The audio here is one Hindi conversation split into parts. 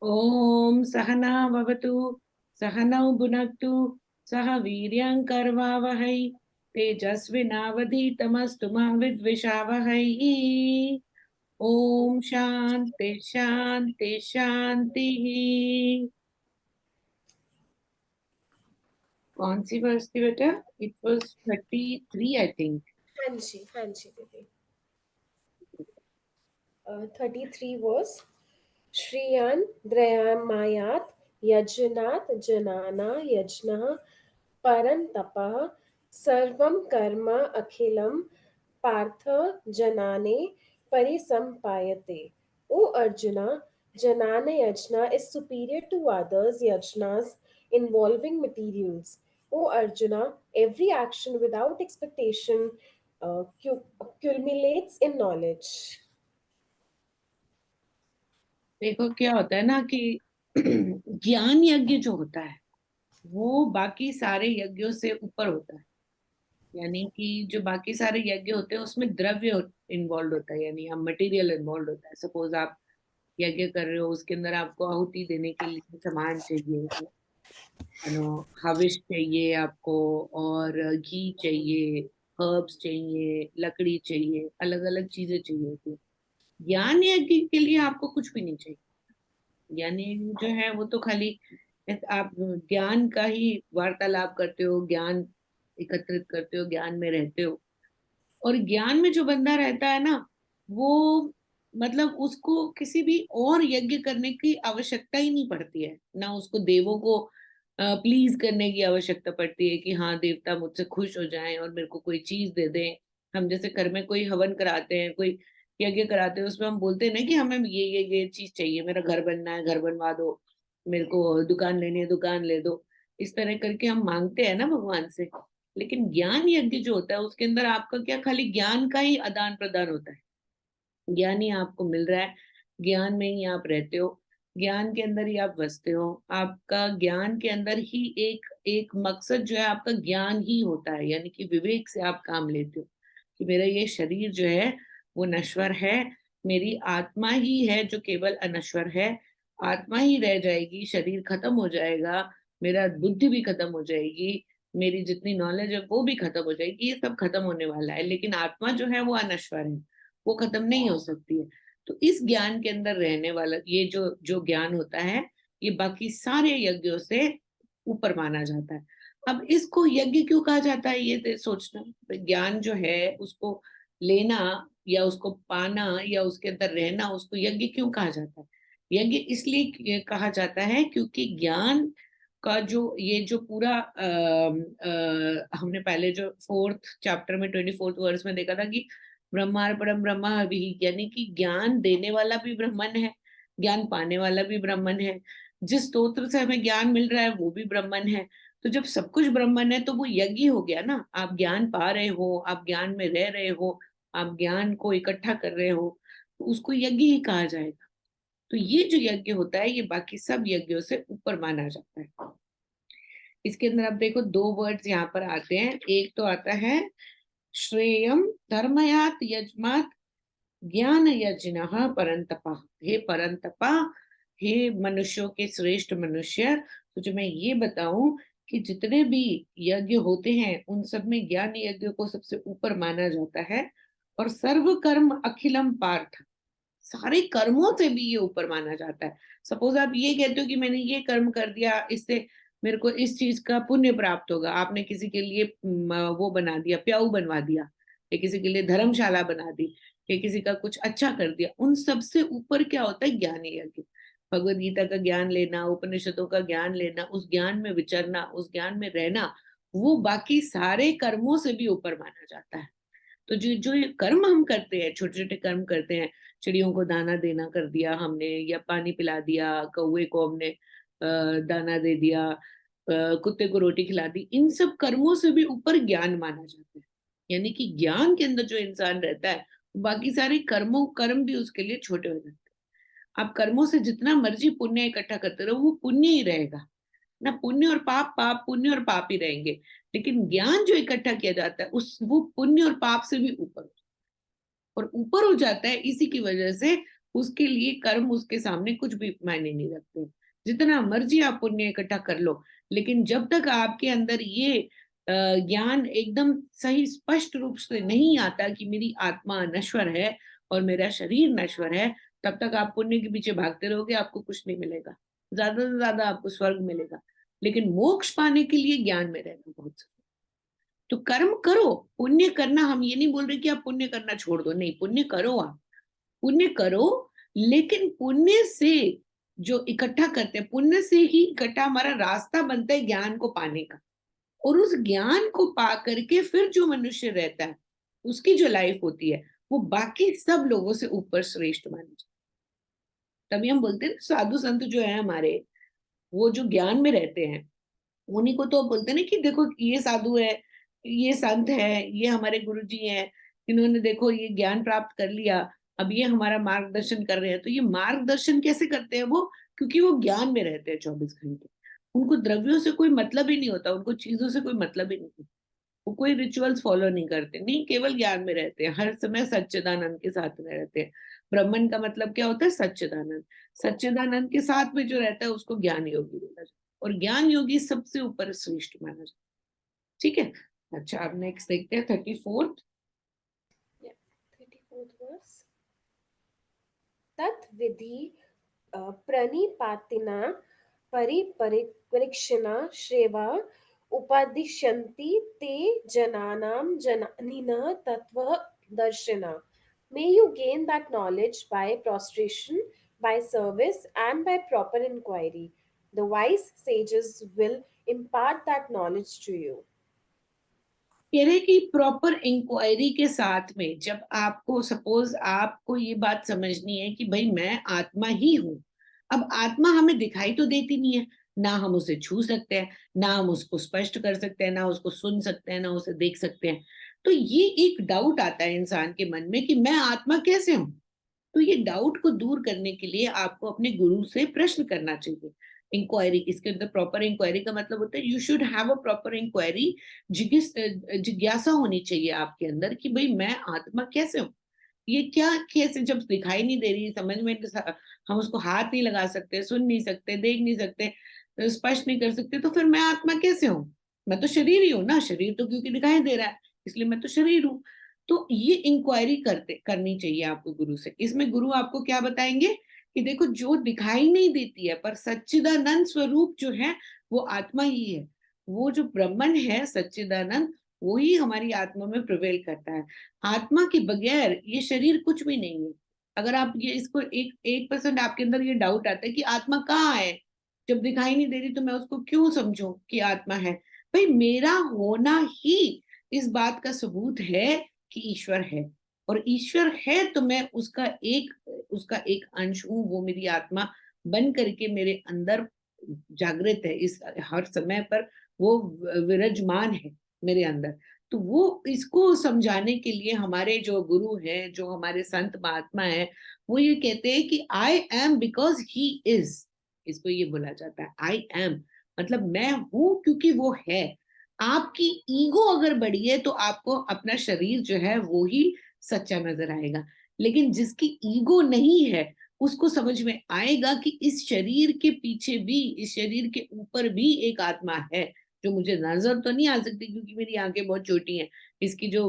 ओम सहना भवतु सहनौ भुनक्तु सह वीर्यं करवावहै तेजस्विनावधीतमस्तु मा विद्विषावहै। ओम शांति शांति शांति। कौन सी वर्ष थी बेटा? It was 33 I think. हाँ जी दीदी। 33 was श्रियान द्रयामायात यजनात जनाना यज्ञः परन्तपः सर्वं कर्म अखिलं Partha जनाने परिसम्पायते. O Arjuna, Janana Yajna is superior to others yajnas involving materials. O Arjuna, every action without expectation uh, cu- culminates in knowledge. देखो क्या होता है ना कि ज्ञान यज्ञ जो होता है वो बाकी सारे यज्ञों से ऊपर होता है। यानी कि जो बाकी सारे यज्ञ होते हैं उसमें द्रव्य इन्वॉल्व होता है, यानी हम मटेरियल इन्वॉल्व होता है। सपोज आप यज्ञ कर रहे हो, उसके अंदर आपको आहुति देने के लिए सामान चाहिए, हविष चाहिए आपको, और घी चाहिए, हर्ब्स चाहिए, लकड़ी चाहिए, अलग अलग चीजें चाहिए होती है। ज्ञान यज्ञ के लिए आपको कुछ भी नहीं चाहिए। यानी जो है वो तो खाली आप ज्ञान का ही वार्तालाप करते हो, ज्ञान एकत्रित करते हो, ज्ञान में रहते हो। और ज्ञान में जो बंदा रहता है ना, वो मतलब उसको किसी भी और यज्ञ करने की आवश्यकता ही नहीं पड़ती है। ना उसको देवों को प्लीज करने की आवश्यकता पड़ती है कि हाँ देवता मुझसे खुश हो जाएं और मेरे को कोई चीज दे दें। हम जैसे घर में कोई हवन कराते हैं, कोई यज्ञ कराते हैं, उसमें हम बोलते हैं ना कि हमें ये चीज चाहिए, मेरा घर बनना है, घर बनवा दो, मेरे को दुकान लेनी है, दुकान ले दो। इस तरह करके हम मांगते हैं ना भगवान से। लेकिन ज्ञान यज्ञ जो होता है उसके अंदर आपका क्या, खाली ज्ञान का ही आदान प्रदान होता है। ज्ञान ही आपको मिल रहा है, ज्ञान में ही आप रहते हो, ज्ञान के अंदर ही आप बसते हो। आपका ज्ञान के अंदर ही एक एक मकसद जो है आपका ज्ञान ही होता है। यानी कि विवेक से आप काम लेते हो कि मेरा ये शरीर जो है वो नश्वर है, मेरी आत्मा ही है जो केवल अनश्वर है। आत्मा ही रह जाएगी, शरीर खत्म हो जाएगा, मेरा बुद्धि भी खत्म हो जाएगी, मेरी जितनी नॉलेज है वो भी खत्म हो जाएगी, ये सब खत्म होने वाला है। लेकिन आत्मा जो है वो अनश्वर है, वो खत्म नहीं हो सकती है। तो इस ज्ञान के अंदर रहने वाला ये जो जो ज्ञान होता है, ये बाकी सारे यज्ञों से ऊपर माना जाता है। अब इसको यज्ञ क्यों कहा जाता है, ये सोचना। ज्ञान जो है उसको लेना या उसको पाना या उसके अंदर रहना, उसको यज्ञ क्यों कहा जाता है? यज्ञ इसलिए कहा जाता है क्योंकि ज्ञान का जो ये जो पूरा हमने पहले जो 4th चैप्टर में 24th वर्स में देखा था कि ब्रह्मार परम ब्रह्मा अभी, यानी कि ज्ञान देने वाला भी ब्रह्मन है, ज्ञान पाने वाला भी ब्रह्मन है, जिस स्तोत्र से हमें ज्ञान मिल रहा है वो भी ब्रह्मन है। तो जब सब कुछ ब्रह्मन है तो वो यज्ञ हो गया ना। आप ज्ञान पा रहे हो, आप ज्ञान में रह रहे हो, आप ज्ञान को इकट्ठा कर रहे हो, तो उसको यज्ञ ही कहा जाएगा। तो ये जो यज्ञ होता है ये बाकी सब यज्ञों से ऊपर माना जाता है। इसके अंदर आप देखो दो वर्ड्स यहाँ पर आते हैं। एक तो आता है श्रेयम धर्मयात यजमात ज्ञान यज्ञ परंतपा। हे परंतपा, हे मनुष्यों के श्रेष्ठ मनुष्य, तो जो मैं ये बताऊं कि जितने भी यज्ञ होते हैं उन सब में ज्ञान यज्ञ को सबसे ऊपर माना जाता है। और सर्व कर्म अखिलम पार्थ, सारे कर्मों से भी ये ऊपर माना जाता है। सपोज आप ये कहते हो कि मैंने ये कर्म कर दिया, इससे मेरे को इस चीज का पुण्य प्राप्त होगा। आपने किसी के लिए वो बना दिया, प्याऊ बनवा दिया, या किसी के लिए धर्मशाला बना दी, या किसी का कुछ अच्छा कर दिया, उन सबसे ऊपर क्या होता है? ज्ञान यज्ञ। भगवद गीता का ज्ञान लेना, उपनिषदों का ज्ञान लेना, उस ज्ञान में विचरना, उस ज्ञान में रहना, वो बाकी सारे कर्मों से भी ऊपर माना जाता है। तो जो जो ये कर्म हम करते हैं, छोटे छोटे कर्म करते हैं, चिड़ियों को दाना देना कर दिया हमने, या पानी पिला दिया, कौवे को हमने दाना दे दिया, कुत्ते को रोटी खिला दी, इन सब कर्मों से भी ऊपर ज्ञान माना जाता है। यानी कि ज्ञान के अंदर जो इंसान रहता है, बाकी सारे कर्म भी उसके लिए छोटे हो जाते हैं। आप कर्मों से जितना मर्जी पुण्य इकट्ठा करते रहो, वो पुण्य ही रहेगा ना। पुण्य और पाप, पाप पुण्य और पाप ही रहेंगे। लेकिन ज्ञान जो इकट्ठा किया जाता है वो पुण्य और पाप से भी ऊपर, और ऊपर हो जाता है। इसी की वजह से उसके लिए कर्म उसके सामने कुछ भी मायने नहीं रखते। जितना मर्जी आप पुण्य इकट्ठा कर लो, लेकिन जब तक आपके अंदर ये ज्ञान एकदम सही स्पष्ट रूप से नहीं आता कि मेरी आत्मा नश्वर है और मेरा शरीर नश्वर है, तब तक आप पुण्य के पीछे भागते रहोगे, आपको कुछ नहीं मिलेगा। ज्यादा से ज्यादा आपको स्वर्ग मिलेगा, लेकिन मोक्ष पाने के लिए ज्ञान में रहना बहुत जरूरी है। तो कर्म करो, पुण्य करना, हम ये नहीं बोल रहे कि आप पुण्य करना छोड़ दो, नहीं, पुण्य करो, आप पुण्य करो, लेकिन पुण्य से जो इकट्ठा करते हैं, पुण्य से ही इकट्ठा हमारा रास्ता बनता है ज्ञान को पाने का। और उस ज्ञान को पा करके फिर जो मनुष्य रहता है, उसकी जो लाइफ होती है, वो बाकी सब लोगों से ऊपर श्रेष्ठ मानी जाती है। तभी हम बोलते हैं साधु संत जो है हमारे, वो जो ज्ञान में रहते हैं, उन्हीं को तो बोलते हैं ना कि देखो ये साधु है, ये संत है, ये हमारे गुरु जी हैं, इन्होंने देखो ये ज्ञान प्राप्त कर लिया, अब ये हमारा मार्गदर्शन कर रहे हैं। तो ये मार्गदर्शन कैसे करते हैं वो? क्योंकि वो ज्ञान में रहते हैं 24 घंटे। उनको द्रव्यों से कोई मतलब ही नहीं होता, उनको चीजों से कोई मतलब ही नहीं होता। वो कोई रिचुअल्स फॉलो नहीं करते, नहीं, केवल ज्ञान में रहते हैं, हर समय सच्चिदानंद के साथ में रहते हैं। ब्राह्मण का मतलब क्या होता है? सच्चिदानंद। सच्चिदानंद के साथ में जो रहता है उसको ज्ञान योगी बोला जाता है, और ज्ञान योगी सबसे ऊपर श्रेष्ठ माना जाता है। ठीक है। अच्छा, अब नेक्स्ट देखते हैं 34th। Yeah, 34th verse. Tat vidhi pranipatina pariparikshinā shreva upadishyanti te jananam jananina tattva darshina. May you gain that knowledge by prostration, by service, and by proper inquiry. The wise sages will impart that knowledge to you. कह रहे कि प्रॉपर इंक्वायरी के साथ में, जब आपको सपोज आपको ये बात समझनी है कि भाई मैं आत्मा ही हूं। अब आत्मा हमें दिखाई तो देती नहीं है, ना हम उसे छू सकते हैं, ना हम उसको स्पष्ट कर सकते हैं, ना उसको सुन सकते हैं, ना उसे देख सकते हैं। तो ये एक डाउट आता है इंसान के मन में कि मैं आत्मा कैसे हूं। तो ये डाउट को दूर करने के लिए आपको अपने गुरु से प्रश्न करना चाहिए। इंक्वायरी, इसके अंदर प्रॉपर इंक्वायरी का मतलब होता है you should have a proper inquiry. जिज्ञासा होनी चाहिए आपके अंदर कि भाई मैं आत्मा कैसे हूँ, ये क्या, कैसे, जब दिखाई नहीं दे रही, समझ में हम उसको हाथ नहीं लगा सकते, सुन नहीं सकते, देख नहीं सकते, स्पष्ट नहीं कर सकते, तो फिर मैं आत्मा कैसे हूँ? मैं तो शरीर ही हूँ ना, शरीर तो क्योंकि दिखाई दे रहा है, इसलिए मैं तो शरीर हूँ। तो ये इंक्वायरी करनी चाहिए आपको गुरु से। इसमें गुरु आपको क्या बताएंगे कि देखो जो दिखाई नहीं देती है पर सच्चिदानंद स्वरूप जो है वो आत्मा ही है। वो जो ब्रह्मन है सच्चिदानंद, वो ही हमारी आत्मा में प्रिवेल करता है। आत्मा के बगैर ये शरीर कुछ भी नहीं है। अगर आप ये इसको 1% आपके अंदर ये डाउट आता है कि आत्मा कहाँ है, जब दिखाई नहीं दे रही तो मैं उसको क्यों समझूं कि आत्मा है? भाई मेरा होना ही इस बात का सबूत है कि ईश्वर है, और ईश्वर है तो मैं उसका एक अंश हूं। वो मेरी आत्मा बन करके मेरे अंदर जागृत है, इस हर समय पर वो विराजमान है मेरे अंदर। तो वो इसको समझाने के लिए हमारे जो गुरु हैं, जो हमारे संत महात्मा हैं, वो ये कहते हैं कि I am because he is. इसको ये बोला जाता है आई एम, मतलब मैं हूं क्योंकि वो है। आपकी ईगो अगर बढ़ी है तो आपको अपना शरीर जो है वो ही सच्चा नजर आएगा। लेकिन जिसकी ईगो नहीं है उसको समझ में आएगा कि इस शरीर के पीछे भी, इस शरीर के ऊपर भी एक आत्मा है, जो मुझे नजर तो नहीं आ सकती क्योंकि मेरी आंखें बहुत छोटी हैं। इसकी जो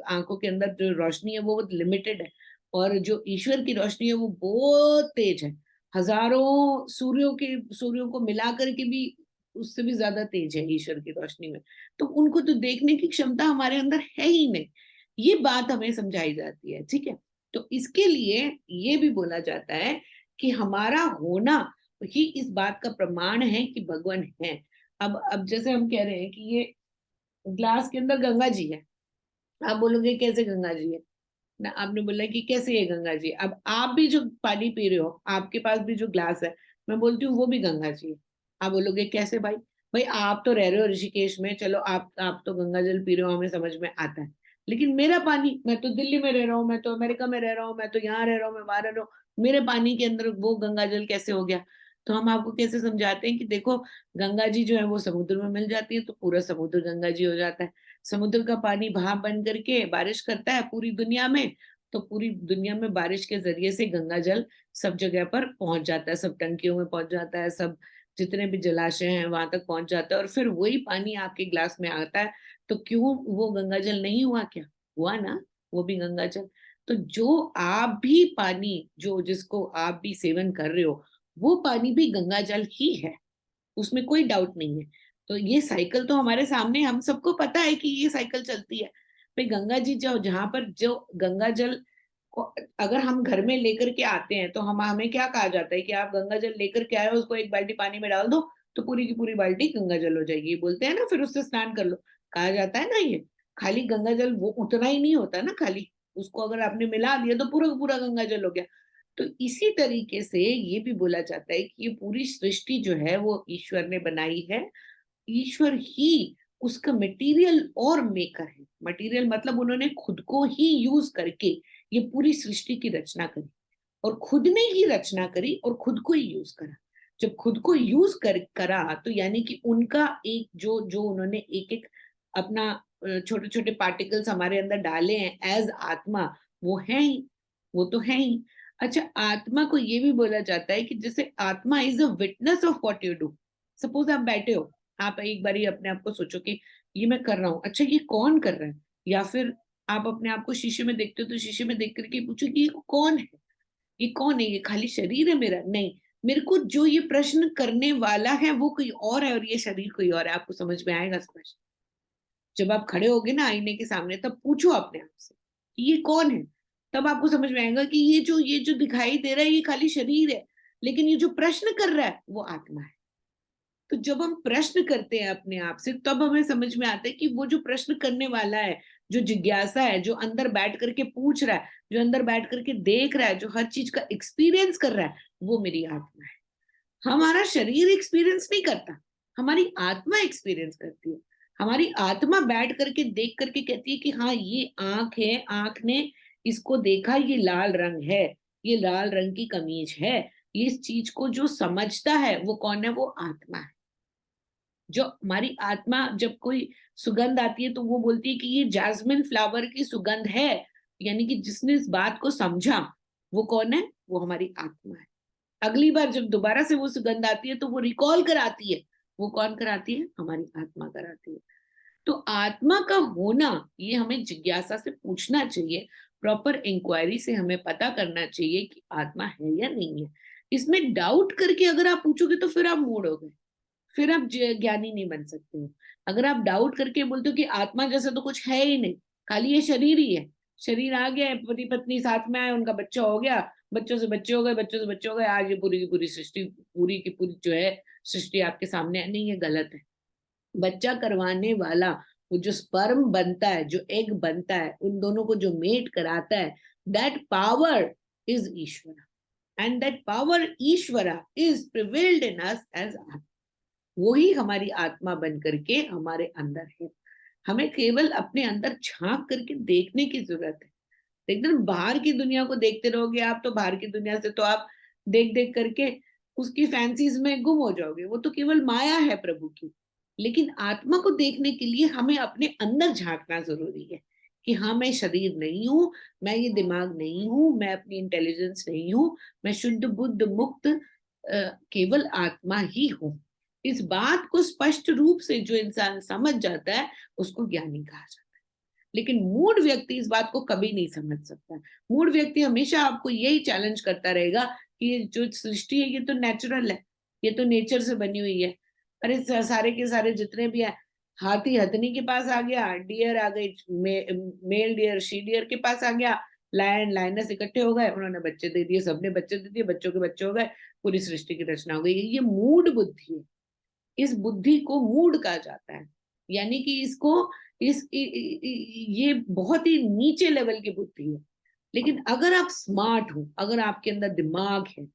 आंखों के अंदर जो रोशनी है वो बहुत लिमिटेड है, और जो ईश्वर की रोशनी है वो बहुत तेज है। हजारों सूर्यों को मिला करके भी उससे भी ज्यादा तेज है ईश्वर की रोशनी में। तो उनको तो देखने की क्षमता हमारे अंदर है ही नहीं। ये बात हमें समझाई जाती है, ठीक है। तो इसके लिए ये भी बोला जाता है कि हमारा होना ही इस बात का प्रमाण है कि भगवान है। अब जैसे हम कह रहे हैं कि ये ग्लास के अंदर गंगा जी है, आप बोलोगे कैसे गंगा जी है ना, आपने बोला कि कैसे है गंगा जी। अब आप भी जो पानी पी रहे हो, आपके पास भी जो ग्लास है, मैं बोलती हूँ वो भी गंगा जी है। आप बोलोगे कैसे भाई? भाई आप तो रह रहे हो ऋषिकेश में, चलो आप तो गंगा जल पी रहे हो, हमें समझ में आता है। लेकिन मेरा पानी, मैं तो दिल्ली में रह रहा हूँ, मैं तो अमेरिका में रह रहा हूँ, मैं तो यहाँ रह रहा हूँ, मैं वहां रह रहा हूँ, मेरे पानी के अंदर वो गंगा जल कैसे हो गया? तो हम आपको कैसे समझाते हैं कि देखो, गंगा जी जो है वो समुद्र में मिल जाती है तो पूरा समुद्र गंगा जी हो जाता है। समुद्र का पानी भाप बन करके बारिश करता है पूरी दुनिया में, तो पूरी दुनिया में बारिश के जरिए से गंगा जल सब जगह पर पहुंच जाता है, सब टंकियों में पहुंच जाता है, सब जितने भी जलाशय हैं वहां तक पहुंच जाता है, और फिर वही पानी आपके ग्लास में आता है। तो क्यों वो गंगा जल नहीं हुआ? क्या हुआ ना, वो भी गंगा जल। तो जो आप भी पानी, जो जिसको आप भी सेवन कर रहे हो, वो पानी भी गंगा जल ही है, उसमें कोई डाउट नहीं है। तो ये साइकिल तो हमारे सामने, हम सबको पता है कि ये साइकिल चलती है। भाई गंगा जी, जो जहां पर जो गंगा जल को अगर हम घर में लेकर के आते हैं, तो हम हमें क्या कहा जाता है कि आप गंगा जल लेकर के आए हो, उसको एक बाल्टी पानी में डाल दो तो पूरी की पूरी बाल्टी गंगा जल हो जाएगी, बोलते हैं ना, फिर उससे स्नान कर लो, कहा जाता है ना। ये खाली गंगा जल वो उतना ही नहीं होता ना, खाली उसको अगर आपने मिला दिया तो पूरा पूरा गंगा जल हो गया। तो इसी तरीके से ये भी बोला जाता है कि ये पूरी सृष्टि जो है वो ईश्वर ने बनाई है। ईश्वर ही उसका मटेरियल और मेकर है। मटेरियल मतलब उन्होंने खुद को ही यूज करके ये पूरी सृष्टि की रचना करी, और खुद ने ही रचना करी और खुद को ही यूज करा। जब खुद को यूज करा तो यानी कि उनका एक जो जो उन्होंने एक एक अपना छोटे छोटे पार्टिकल्स हमारे अंदर डाले हैं एज आत्मा, वो है ही, वो तो है ही। अच्छा, आत्मा को ये भी बोला जाता है कि जैसे आत्मा is a witness of what you do. Suppose आप बैठे हो, आप एक बारी अपने आप को सोचो कि ये मैं कर रहा हूँ, अच्छा ये कौन कर रहा है? या फिर आप अपने आप को शीशे में देखते हो तो शीशे में देख करके पूछो कि ये कौन है? ये कौन है? ये खाली शरीर है मेरा? नहीं, मेरे को जो ये प्रश्न करने वाला है वो कोई और है और ये शरीर कोई और है। आपको समझ में आएगा स्पष्ट जब आप खड़े होगे ना आईने के सामने, तब पूछो अपने आप से कि ये कौन है। तब आपको समझ में आएगा कि ये जो दिखाई दे रहा है ये खाली शरीर है, लेकिन ये जो प्रश्न कर रहा है वो आत्मा है। तो जब हम प्रश्न करते हैं अपने आप से, तब हमें समझ में आता है कि वो जो प्रश्न करने वाला है, जो जिज्ञासा है, जो अंदर बैठ करके पूछ रहा है, जो अंदर बैठ करके देख रहा है, जो हर चीज का एक्सपीरियंस कर रहा है, वो मेरी आत्मा है। हमारा शरीर एक्सपीरियंस नहीं करता, हमारी आत्मा एक्सपीरियंस करती है। हमारी आत्मा बैठ करके देख करके कहती है कि हाँ ये आंख है, आंख ने इसको देखा, ये लाल रंग है, ये लाल रंग की कमीज है। ये इस चीज को जो समझता है वो कौन है? वो आत्मा है। जो हमारी आत्मा, जब कोई सुगंध आती है तो वो बोलती है कि ये जैस्मिन फ्लावर की सुगंध है, यानी कि जिसने इस बात को समझा वो कौन है? वो हमारी आत्मा है। अगली बार जब दोबारा से वो सुगंध आती है तो वो रिकॉल कराती है, वो कौन कराती है? हमारी आत्मा कराती है। तो आत्मा का होना ये हमें जिज्ञासा से पूछना चाहिए, प्रॉपर इंक्वायरी से हमें पता करना चाहिए कि आत्मा है या नहीं है। इसमें डाउट करके अगर आप पूछोगे तो फिर आप मूड हो गए, फिर आप ज्ञानी नहीं बन सकते हो। अगर आप डाउट करके बोलते हो कि आत्मा जैसा तो कुछ है ही नहीं, खाली ये शरीर ही है, शरीर आ गया, पति पत्नी साथ में आए, उनका बच्चा हो गया, बच्चों से बच्चे हो गए, बच्चों से बच्चे हो गए, आज ये पूरी की पूरी सृष्टि, पूरी की पूरी जो है सृष्टि आपके सामने है। नहीं, ये गलत है। बच्चा करवाने वाला, वो जो स्पर्म बनता है, जो एग बनता है, उन दोनों को जो मेट कराता है, that power is Ishwara, and that power Ishwara is prevailed in us as, वो ही हमारी आत्मा बन करके हमारे अंदर है। हमें केवल अपने अंदर झांक करके देखने की जरूरत है। एकदम बाहर की दुनिया को देखते रहोगे आप, तो बाहर की दुनिया से तो आप देख देख करके उसकी फैंसीज में गुम हो जाओगे, वो तो केवल माया है प्रभु की। लेकिन आत्मा को देखने के लिए हमें अपने अंदर झांकना जरूरी है कि हाँ, मैं शरीर नहीं हूं, मैं ये दिमाग नहीं हूं, मैं अपनी इंटेलिजेंस नहीं हूं, मैं शुद्ध बुद्ध मुक्त केवल आत्मा ही हूं। इस बात को स्पष्ट रूप से जो इंसान समझ जाता है उसको ज्ञानी कहा जाता है। लेकिन मूढ़ व्यक्ति इस बात को कभी नहीं समझ सकता। मूढ़ व्यक्ति हमेशा आपको यही चैलेंज करता रहेगा कि ये जो सृष्टि है ये तो नेचुरल है, ये तो नेचर से बनी हुई है। अरे सारे के सारे जितने भी है, हाथी हथनी के पास आ गया, डियर आ गई, मेल डियर शी डियर के पास आ गया, लायन लायनस इकट्ठे हो गए, उन्होंने बच्चे दे दिए, सबने बच्चे दे दिए, बच्चों के बच्चे हो गए, पूरी सृष्टि की रचना हो गई। ये मूढ़ बुद्धि है। इस बुद्धि को मूड कहा जाता है, यानी कि इसको ये बहुत ही नीचे लेवल की बुद्धि है। लेकिन अगर आप स्मार्ट हो, अगर आपके अंदर दिमाग है,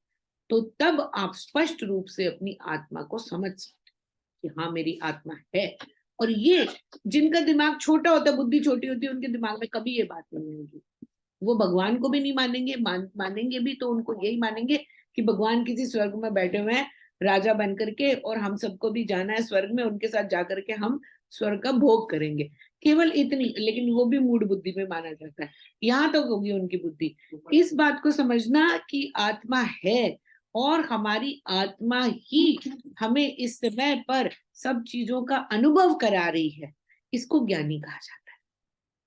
तो तब आप स्पष्ट रूप से अपनी आत्मा को समझ सकते हैं कि हाँ, मेरी आत्मा है। और ये जिनका दिमाग छोटा होता है, बुद्धि छोटी होती है, उनके दिमाग में कभी ये बात नहीं होगी। वो भगवान को भी नहीं मानेंगे, मानेंगे भी तो उनको यही मानेंगे कि भगवान किसी स्वर्ग में बैठे हुए हैं राजा बन करके, और हम सबको भी जाना है स्वर्ग में, उनके साथ जाकर के हम स्वर्ग का भोग करेंगे, केवल इतनी। लेकिन वो भी मूढ़ बुद्धि में माना जाता है, यहाँ तक होगी उनकी बुद्धि। इस बात को समझना कि आत्मा है और हमारी आत्मा ही हमें इस समय पर सब चीजों का अनुभव करा रही है, इसको ज्ञानी कहा जाता है।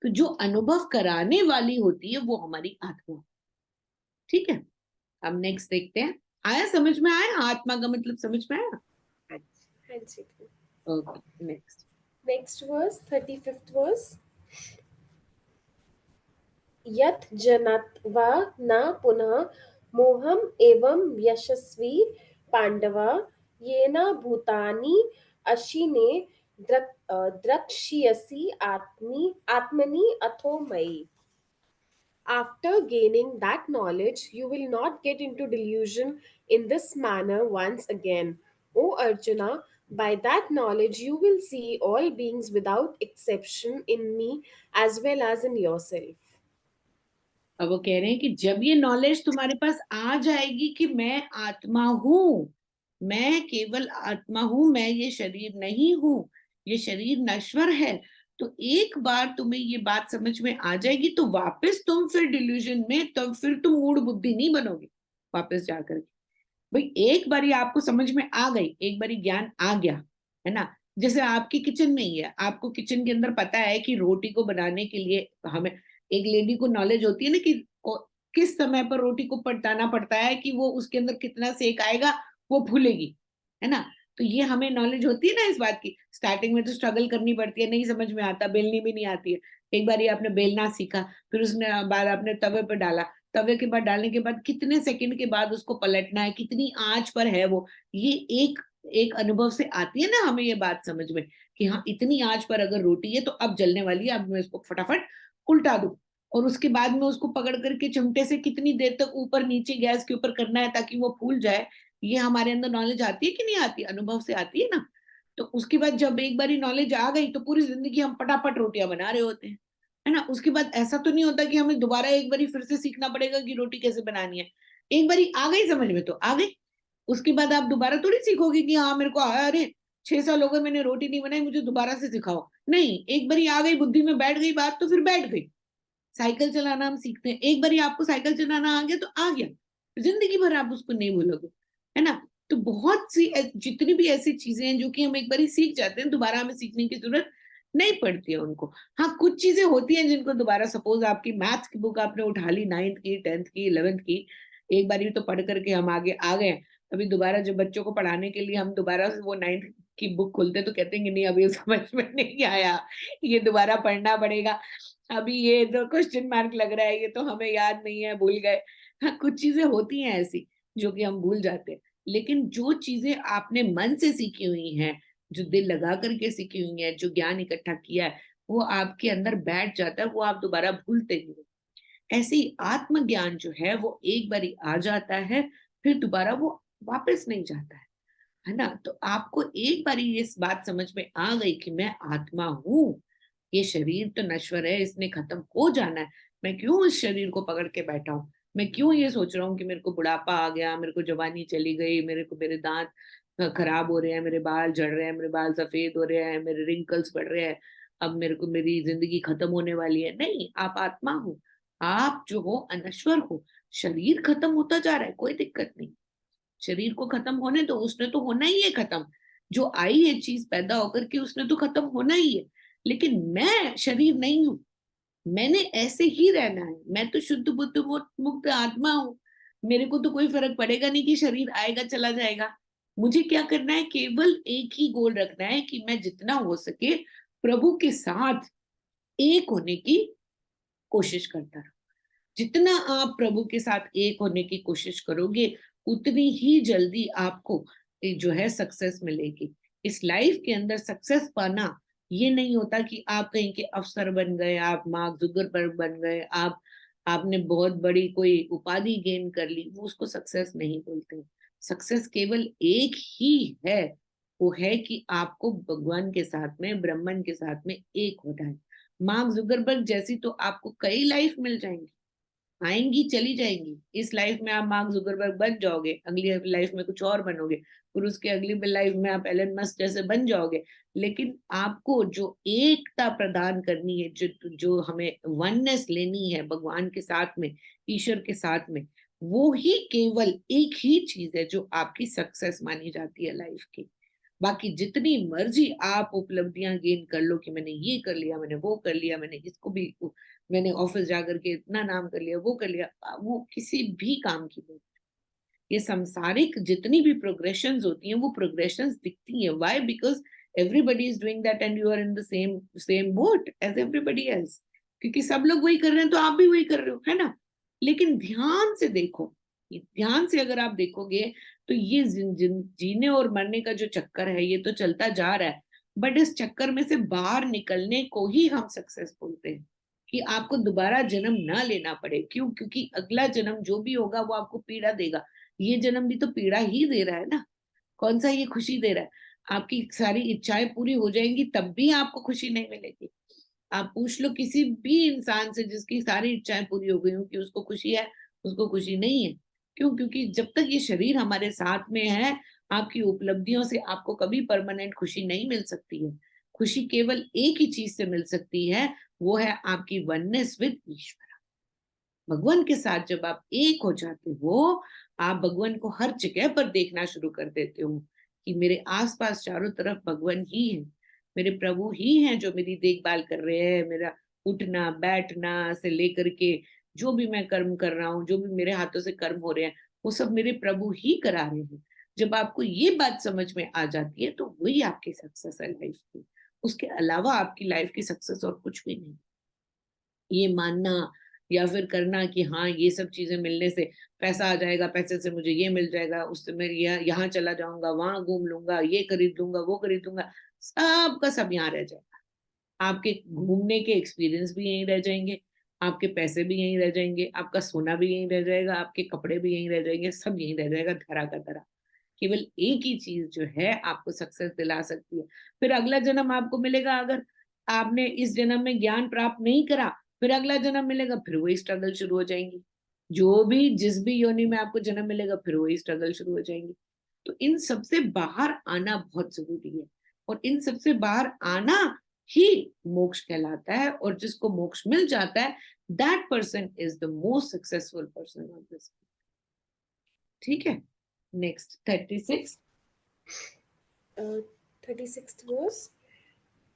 तो जो अनुभव कराने वाली होती है वो हमारी आत्मा। ठीक है, अब नेक्स्ट देखते हैं। आया, समझ में आया? आत्मा का मतलब समझ में आया? हाँ जी। Okay, next. Next verse, 35th verse. यत् जनात्वा न पुनः मोहम् एवं यशस्वी पांडवा येन भूतानि अशिने द्रक्ष्यसि आत्मनि अथो मयि. After gaining that knowledge, you will not get into delusion in this manner once again. O Arjuna, by that knowledge you will see all beings without exception in me as well as in yourself. अब वो कह रहे हैं कि जब ये नॉलेज तुम्हारे पास आ जाएगी कि मैं आत्मा हूं, मैं केवल आत्मा हूं, मैं ये शरीर नहीं हूं, ये शरीर नश्वर है, तो एक बार तुम्हें ये बात समझ में आ जाएगी तो वापस तुम फिर डिल्यूजन में, तब फिर तुम मूढ़ बुद्धि नहीं बनोगे वापस जाकर के। भाई एक बारी आपको समझ में आ गई, एक बारी ज्ञान आ गया, है ना। जैसे आपकी किचन में ही है, आपको किचन के अंदर पता है कि रोटी को बनाने के लिए हमें, एक लेडी को नॉलेज होती है ना कि किस समय पर रोटी को पलटाना पड़ता है कि वो उसके अंदर कितना सेक आएगा, वो फूलेगी, है ना। तो ये हमें नॉलेज होती है ना इस बात की। स्टार्टिंग में तो स्ट्रगल करनी पड़ती है, नहीं समझ में आता, बेलनी भी नहीं आती है। एक बार आपने बेलना सीखा, फिर उसने बाद आपने तवे पर डाला, तवे के बाद डालने के बाद कितने सेकंड के बाद उसको पलटना है, कितनी आंच पर है वो, ये एक एक अनुभव से आती है ना हमें ये बात समझ में कि हाँ इतनी आंच पर अगर रोटी है तो अब जलने वाली है, अब मैं इसको फटाफट उल्टा दूं। और उसके बाद में उसको पकड़ करके चिमटे से कितनी देर तक ऊपर नीचे गैस के ऊपर करना है ताकि वो फूल जाए। ये हमारे अंदर नॉलेज आती है कि नहीं आती? अनुभव से आती है ना। तो उसके बाद जब एक बारी नॉलेज आ गई तो पूरी जिंदगी हम फटाफट रोटियां बना रहे होते हैं, है ना। उसके बाद ऐसा तो नहीं होता कि हमें दोबारा एक बारी फिर से सीखना पड़ेगा कि रोटी कैसे बनानी है। एक बारी आ गई समझ में तो आ गई, उसके बाद आप दोबारा थोड़ी सीखोगे कि हाँ मेरे को आया, अरे 6 साल हो गए मैंने रोटी नहीं बनाई, मुझे दोबारा से सिखाओ। नहीं, एक बारी आ गई, बुद्धि में बैठ गई बात तो फिर बैठ गई। साइकिल चलाना हम सीखते हैं, एक बारी आपको साइकिल चलाना आ गया तो आ गया, जिंदगी भर आप उसको नहीं भूलोगे, है ना। तो बहुत सी जितनी भी ऐसी चीजें हैं जो कि हम एक बारी सीख जाते हैं, दोबारा हमें सीखने की जरूरत नहीं पड़ती है उनको। हाँ कुछ चीजें होती हैं जिनको दोबारा, सपोज आपकी मैथ्स की बुक आपने उठा ली, 9th की, 10th की, 11th की, एक बारी तो पढ़ करके हम आगे आ गए। अभी दोबारा जब बच्चों को पढ़ाने के लिए हम दोबारा से वो 9th की बुक खोलते तो कहते हैं नहीं अभी समझ में नहीं आया, ये दोबारा पढ़ना पड़ेगा, अभी ये तो क्वेश्चन मार्क लग रहा है, ये तो हमें याद नहीं है, भूल गए। हाँ कुछ चीजें होती हैं ऐसी जो कि हम भूल जाते हैं। लेकिन जो चीजें आपने मन से सीखी हुई हैं, जो दिल लगा करके सीखी हुई है, जो ज्ञान इकट्ठा किया है, वो आपके अंदर बैठ जाता है, वो आप दोबारा भूलते नहीं हो। ऐसे ही आत्मज्ञान जो है वो एक बारी आ जाता है, फिर दोबारा वो वापस नहीं जाता है ना। तो आपको एक बारी ये बात समझ में आ गई कि मैं आत्मा हूं, ये शरीर तो नश्वर है, इसने खत्म हो जाना है, मैं क्यों इस शरीर को पकड़ के बैठा हूं, मैं क्यों ये सोच रहा हूँ कि मेरे को बुढ़ापा आ गया, मेरे को जवानी चली गई, मेरे को मेरे दांत खराब हो रहे हैं, मेरे बाल झड़ रहे हैं, मेरे बाल सफेद हो रहे हैं, मेरे रिंकल्स बढ़ रहे हैं, अब मेरे को मेरी जिंदगी खत्म होने वाली है। नहीं, आप आत्मा हो, आप जो हो अनश्वर हो। शरीर खत्म होता जा रहा है, कोई दिक्कत नहीं, शरीर को खत्म होने दो, उसने तो होना ही है खत्म। जो आई है चीज पैदा होकर के उसने तो खत्म होना ही है। लेकिन मैं शरीर नहीं हूं, मैंने ऐसे ही रहना है, मैं तो शुद्ध बुद्ध मुक्त आत्मा हूं। मेरे को तो कोई फर्क पड़ेगा नहीं कि शरीर आएगा चला जाएगा। मुझे क्या करना है, केवल एक ही गोल रखना है कि मैं जितना हो सके प्रभु के साथ एक होने की कोशिश करता रहूं। जितना आप प्रभु के साथ एक होने की कोशिश करोगे उतनी ही जल्दी आपको जो है सक्सेस मिलेगी। इस लाइफ के अंदर सक्सेस पाना ये नहीं होता कि आप कहीं के अफसर बन गए, आप मार्क जुगरबर्ग बन गए, आपने बहुत बड़ी कोई उपाधि गेन कर ली, वो उसको सक्सेस नहीं बोलते। सक्सेस केवल एक ही है, वो है कि आपको भगवान के साथ में, ब्रह्मन के साथ में एक होना है। मार्क जुगरबर्ग जैसी तो आपको कई लाइफ मिल जाएंगी, आएंगी चली जाएंगी। इस लाइफ में आप मार्क जुकरबर्ग बन जाओगे, अगली लाइफ में कुछ और बनोगे, फिर उसके अगली लाइफ में आप एलन मस्क जैसे बन जाओगे। लेकिन आपको जो एकता प्रदान करनी है, जो जो हमें वननेस लेनी है भगवान के साथ में, ईश्वर के साथ में, वो ही केवल एक ही चीज है जो आपकी सक्सेस मानी जाती है लाइफ की। बाकी जितनी मर्जी आप उपलब्धियां गेन कर लो कि मैंने ये कर लिया, मैंने वो कर लिया, मैंने इसको भी, मैंने ऑफिस जाकर के इतना नाम कर लिया, वो कर लिया, वो किसी भी काम की नहीं। ये सांसारिक जितनी भी प्रोग्रेशंस होती हैं वो प्रोग्रेशंस दिखती हैं। Why? Because everybody is doing that and you are in the same same boat as everybody else. क्योंकि सब लोग वही कर रहे हैं तो आप भी वही कर रहे हो, है ना। लेकिन ध्यान से देखो, ध्यान से अगर आप देखोगे तो ये जीने और मरने का जो चक्कर है ये तो चलता जा रहा है। बट इस चक्कर में से बाहर निकलने को ही हम सक्सेस बोलते हैं, कि आपको दोबारा जन्म ना लेना पड़े। क्यों? क्योंकि अगला जन्म जो भी होगा वो आपको पीड़ा देगा। ये जन्म भी तो पीड़ा ही दे रहा है ना, कौन सा ये खुशी दे रहा है? आपकी सारी इच्छाएं पूरी हो जाएंगी तब भी आपको खुशी नहीं मिलेगी। आप पूछ लो किसी भी इंसान से जिसकी सारी इच्छाएं पूरी हो गई हो कि उसको खुशी है, उसको खुशी नहीं है। क्यों? क्योंकि जब तक ये शरीर हमारे साथ में है, आपकी उपलब्धियों से आपको कभी परमानेंट खुशी नहीं मिल सकती है। खुशी केवल एक ही चीज से मिल सकती है, वो है आपकी वननेस विद ईश्वर। भगवान के साथ जब आप एक हो जाते हो, आप भगवान को हर जगह पर देखना शुरू कर देते हो कि मेरे आसपास चारों तरफ भगवान ही है, मेरे प्रभु ही हैं जो मेरी देखभाल कर रहे हैं। मेरा उठना बैठना से लेकर के जो भी मैं कर्म कर रहा हूँ, जो भी मेरे हाथों से कर्म हो रहे हैं, वो सब मेरे प्रभु ही करा रहे हैं। जब आपको ये बात समझ में आ जाती है तो वही आपकी सक्सेस है लाइफ की। उसके अलावा आपकी लाइफ की सक्सेस और कुछ भी नहीं। ये मानना या फिर करना कि हाँ ये सब चीजें मिलने से पैसा आ जाएगा, पैसे से मुझे ये मिल जाएगा, उससे मैं यहाँ चला जाऊंगा, वहां घूम लूंगा, ये खरीद लूंगा, वो खरीद लूंगा, सब का सब यहाँ रह जाएगा। आपके घूमने के एक्सपीरियंस भी यहीं रह जाएंगे, आपके पैसे भी यहीं रह जाएंगे, आपका सोना भी यहीं रह जाएगा, आपके कपड़े भी यहीं रह जाएंगे, सब यहीं रह जाएगा धरा का धरा। केवल एक ही चीज जो है आपको सक्सेस दिला सकती है। फिर अगला जन्म आपको मिलेगा, अगर आपने इस जन्म में ज्ञान प्राप्त नहीं करा, फिर अगला जन्म मिलेगा, फिर वही स्ट्रगल शुरू हो जाएंगी। जो भी जिस भी योनि में आपको जन्म मिलेगा फिर वही स्ट्रगल शुरू हो जाएंगी। तो इन सबसे बाहर आना बहुत जरूरी है, और इन सबसे बाहर आना ही मोक्ष कहलाता है। और जिसको मोक्ष मिल जाता है, that person is the most successful person on this. ठीक है, नेक्स्ट 36। 36th verse.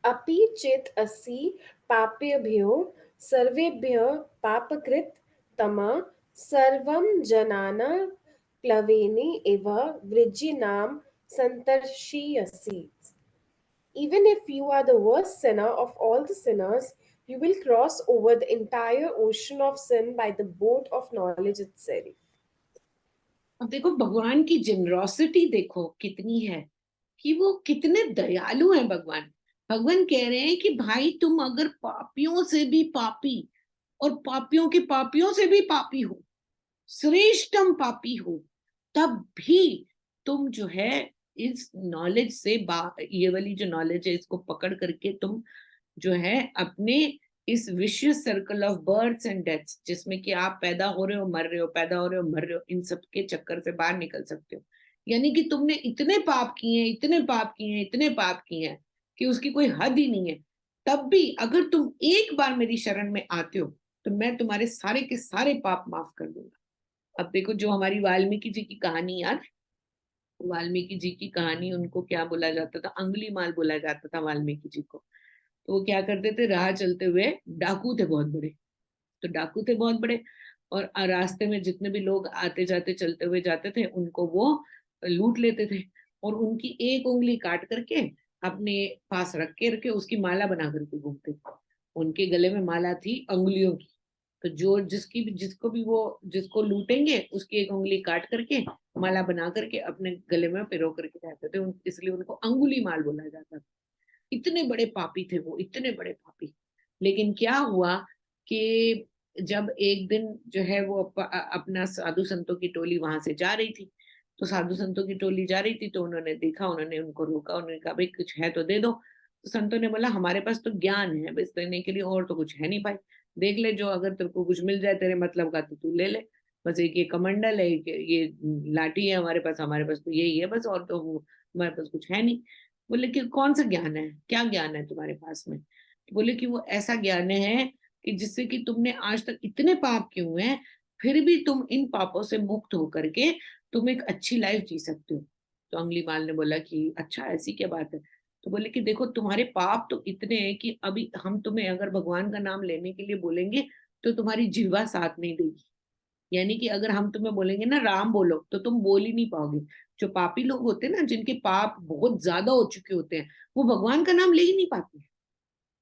अपि चेत् असि पापेभ्यो सर्वेभ्यः पापकृत् तमा सर्वं जनाना प्लवेने एव वृजिनां सन्तर्षयसि. Even if you are the worst sinner of all the sinners, you will cross over the entire ocean of sin by the boat of knowledge itself. अब देखो भगवान की जेनरोसिटी देखो कितनी है, कि वो कितने दयालु हैं भगवान। भगवान कह रहे हैं कि भाई तुम अगर पापियों से भी पापी और पापियों के पापियों से भी पापी हो, श्रेष्ठतम पापी हो, तब भी तुम जो है इस नॉलेज से ये वाली जो नॉलेज है इसको पकड़ करके तुम जो है अपने इस विश्व circle of births and deaths, जिसमें कि आप पैदा हो रहे हो मर रहे हो, पैदा हो रहे हो मर रहे हो, इन सब के चक्कर से बाहर निकल सकते हो। यानी कि तुमने इतने पाप किए हैं, इतने पाप किए हैं, इतने पाप किए हैं कि उसकी कोई हद ही नहीं है। तब भी अगर तुम एक बार मेरी शरण में आते हो तो मैं तुम्हारे सारे के सारे पाप माफ कर दूंगा। अब देखो जो हमारी वाल्मीकि जी की कहानी याद, वाल्मीकि जी की कहानी, उनको क्या बोला जाता था? अंगुली माल बोला जाता था वाल्मीकि जी को। तो वो क्या करते थे, राह चलते हुए, डाकू थे बहुत बड़े, तो डाकू थे बहुत बड़े, और रास्ते में जितने भी लोग आते जाते चलते हुए जाते थे उनको वो लूट लेते थे, और उनकी एक उंगली काट करके अपने पास रख के उसकी माला बना करके घूमते थे। उनके गले में माला थी अंगुलियों की। तो जो जिसको भी वो जिसको लूटेंगे उसकी एक उंगली काट करके माला बना करके अपने गले में पिरो करके रहते थे, इसलिए उनको अंगुली माल बोला जाता था। इतने बड़े पापी थे वो, इतने बड़े पापी। लेकिन क्या हुआ कि जब एक दिन जो है वो अपना साधु संतों की टोली वहां से जा रही थी, तो साधु संतों की टोली जा रही थी तो उन्होंने देखा, उन्होंने उनको रोका, उन्होंने कहा भाई कुछ है तो दे दो। तो संतों ने बोला हमारे पास तो ज्ञान है बस देने के लिए, और तो कुछ है नहीं भाई। देख ले, जो अगर तेरे को कुछ मिल जाए तेरे मतलब का तो तू ले ले। बस एक ये कमंडल है, एक ये लाठी है हमारे पास तो यही है बस, और तो हमारे पास कुछ है नहीं। बोले कि कौन सा ज्ञान है, क्या ज्ञान है तुम्हारे पास में? तो बोले कि वो ऐसा ज्ञान है कि जिससे कि तुमने आज तक इतने पाप किए हुए हैं, फिर भी तुम इन पापों से मुक्त होकर के तुम एक अच्छी लाइफ जी सकते हो। तो अंगुलीमाल ने बोला कि अच्छा ऐसी क्या बात है? तो बोले कि देखो तुम्हारे पाप तो इतने हैं कि अभी हम तुम्हें अगर भगवान का नाम लेने के लिए बोलेंगे तो तुम्हारी जिह्वा साथ नहीं देगी। यानी कि अगर हम तुम्हें बोलेंगे ना राम बोलो तो तुम बोल ही नहीं पाओगे। जो पापी लोग होते हैं ना, जिनके पाप बहुत ज्यादा हो चुके होते हैं, वो भगवान का नाम ले ही नहीं पाते।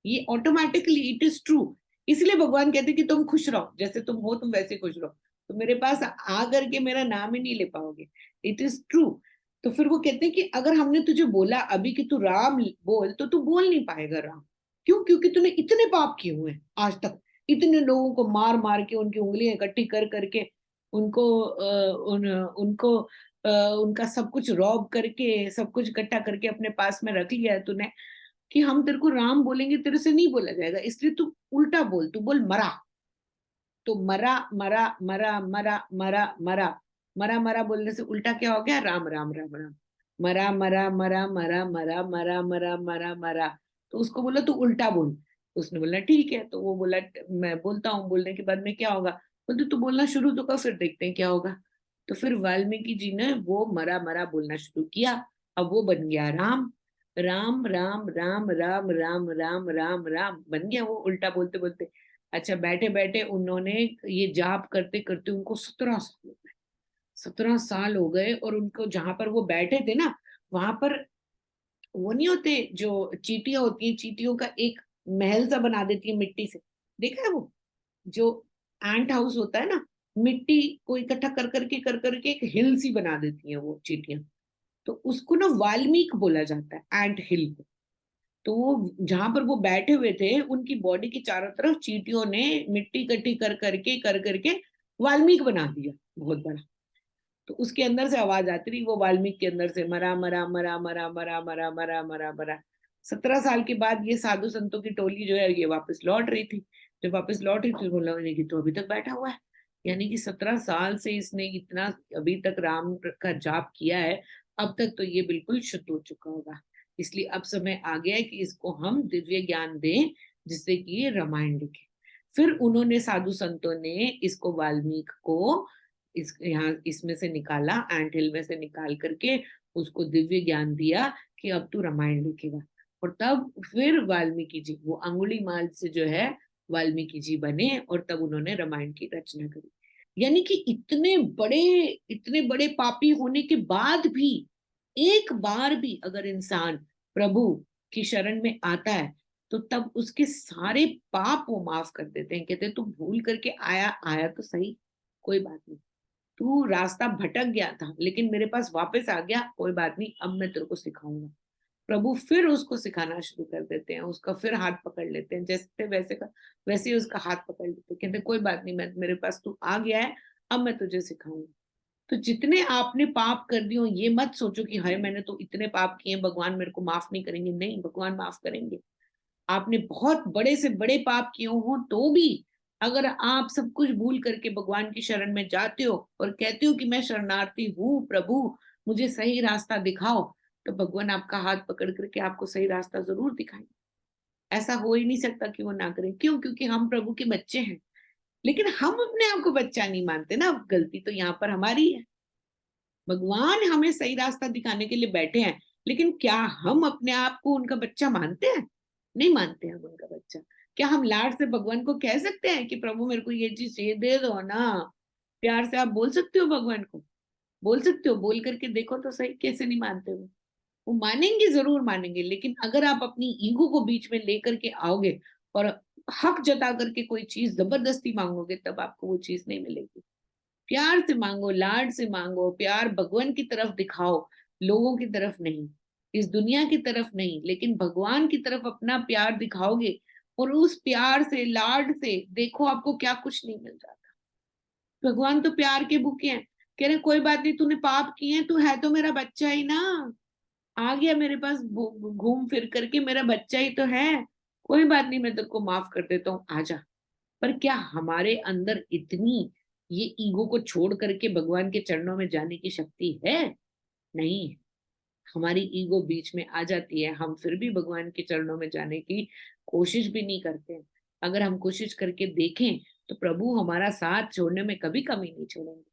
ये ऑटोमेटिकली इट इज ट्रू। इसलिए भगवान कहते हैं कि तुम खुश रहो, जैसे तुम हो तुम वैसे खुश रहो। तो मेरे पास आ करके मेरा नाम ही नहीं ले पाओगे। It is true. तो फिर वो कहते हैं कि अगर हमने तुझे बोला अभी कि तू राम बोल, तो तू बोल नहीं पाएगा राम। क्यों? क्योंकि तूने इतने पाप किए हुए हैं आज तक। इतने लोगों को मार मार के, उनकी उंगलियां इकट्ठी कर करके, उनको उनको उनका सब कुछ रौब करके, सब कुछ इकट्ठा करके अपने पास में रख लिया है तूने। कि हम तेरे को राम बोलेंगे, तेरे से नहीं बोला जाएगा, इसलिए तू उल्टा बोल, तू बोल मरा। तो मरा मरा मरा मरा मरा मरा, मरा मरा बोलने से उल्टा क्या हो गया? राम राम राम राम। मरा मरा मरा मरा मरा मरा मरा मरा मरा। तो उसको बोला तू उल्टा बोल। उसने बोला ठीक है। तो वो बोला मैं बोलता हूँ, बोलने के बाद में क्या होगा? बोलते तू बोलना शुरू तो कर, फिर देखते हैं क्या होगा। तो फिर वाल्मीकि जी ने वो मरा मरा बोलना शुरू किया। अब वो बन गया राम। राम राम राम राम राम राम राम राम बन गया वो उल्टा बोलते बोलते। अच्छा, बैठे बैठे उन्होंने ये जाप करते करते उनको 17 साल हो गए। 17 साल हो गए, और उनको जहां पर वो बैठे थे ना, वहां पर वो नहीं होते जो चींटियां होती हैं, चींटियों का एक महल सा बना देती है मिट्टी से। देखा है वो? जो एंट हाउस होता है ना, मिट्टी को इकट्ठा कर करके एक हिल सी बना देती है वो चींटियां। तो उसको ना वाल्मीकि बोला जाता है, एंट हिल। तो वो जहां पर वो बैठे हुए थे, उनकी बॉडी के चारों तरफ चींटियों ने मिट्टी इकट्ठी कर करके वाल्मीकि बना दिया बहुत बड़ा। तो उसके अंदर से आवाज आती रही, वो वाल्मीकि के अंदर से मरा मरा मरा मरा मरा मरा मरा मरा मरा। 17 साल के बाद ये साधु संतों की टोली जो है ये वापस लौट रही थी। जब वापस लौट रही थी, बोला उन्हें कि तो अभी तक बैठा हुआ है। यानी कि 17 साल से इसने इतना अभी तक राम का जाप किया है, अब तक तो ये बिल्कुल शुद्ध हो चुका होगा। इसलिए अब समय आ गया है कि इसको हम दिव्य ज्ञान दें, जिससे कि ये रामायण लिखे। फिर उन्होंने साधु संतों ने इसको वाल्मीकि को इस यहाँ इसमें से निकाला, एंट हिल में से निकाल करके उसको दिव्य ज्ञान दिया कि अब तू रामायण लिखेगा। और तब फिर वाल्मीकि जी, वो अंगुलीमाल से जो है वाल्मीकि जी बने, और तब उन्होंने रामायण की रचना करी। यानी कि इतने बड़े पापी होने के बाद भी एक बार भी अगर इंसान प्रभु की शरण में आता है, तो तब उसके सारे पाप वो माफ कर देते हैं। कहते हैं तू भूल करके आया आया तो सही, कोई बात नहीं। तू रास्ता भटक गया था लेकिन मेरे पास वापस आ गया, कोई बात नहीं, अब मैं तेरे को सिखाऊंगा। प्रभु फिर उसको सिखाना शुरू कर देते हैं, उसका फिर हाथ पकड़ लेते हैं, जैसे वैसे का वैसे ही उसका हाथ पकड़ लेते हैं। कहते हैं कोई बात नहीं, मैं मेरे पास तू आ गया है, अब मैं तुझे सिखाऊंगा। तो जितने आपने पाप कर दिए हो, ये मत सोचो कि हाय मैंने तो इतने पाप किए भगवान मेरे को माफ नहीं करेंगे। नहीं, भगवान माफ करेंगे। आपने बहुत बड़े से बड़े पाप किए हो तो भी अगर आप सब कुछ भूल करके भगवान की शरण में जाते हो और कहते हो कि मैं शरणार्थी हूँ प्रभु, मुझे सही रास्ता दिखाओ, तो भगवान आपका हाथ पकड़ करके आपको सही रास्ता जरूर दिखाएंगे। ऐसा हो ही नहीं सकता कि वो ना करें। क्यों? क्योंकि हम प्रभु के बच्चे हैं। लेकिन हम अपने आप को बच्चा नहीं मानते ना, गलती तो यहाँ पर हमारी है। भगवान हमें सही रास्ता दिखाने के लिए बैठे हैं, लेकिन क्या हम अपने आप को उनका बच्चा मानते हैं? नहीं मानते हम उनका बच्चा। क्या हम लाड से भगवान को कह सकते हैं कि प्रभु मेरे को ये चीज ये दे दो ना? प्यार से आप बोल सकते हो भगवान को? बोल सकते हो? बोल करके देखो तो सही, कैसे नहीं मानते वो मानेंगे, जरूर मानेंगे। लेकिन अगर आप अपनी ईगो को बीच में लेकर के आओगे और हक जता करके कोई चीज जबरदस्ती मांगोगे, तब आपको वो चीज नहीं मिलेगी। प्यार से मांगो, लाड से मांगो, प्यार भगवान की तरफ दिखाओ, लोगों की तरफ नहीं, इस दुनिया की तरफ नहीं, लेकिन भगवान की तरफ अपना प्यार दिखाओगे। और उस प्यार से, लाड से देखो आपको क्या कुछ नहीं मिल जाता। भगवान तो प्यार के भूखे हैं। कह रहे कोई बात नहीं, तूने पाप किए हैं, तू है तो मेरा बच्चा ही ना। आ गया मेरे पास घूम फिर करके, मेरा बच्चा ही तो है, कोई बात नहीं, मैं तेरे को माफ कर देता हूँ, आजा। पर क्या हमारे अंदर इतनी ये ईगो को छोड़ करके भगवान के चरणों में जाने की शक्ति है? नहीं। हमारी ईगो बीच में आ जाती है, हम फिर भी भगवान के चरणों में जाने की कोशिश भी नहीं करते। अगर हम कोशिश करके देखें तो प्रभु हमारा साथ छोड़ने में कभी कमी नहीं छोड़ेंगे,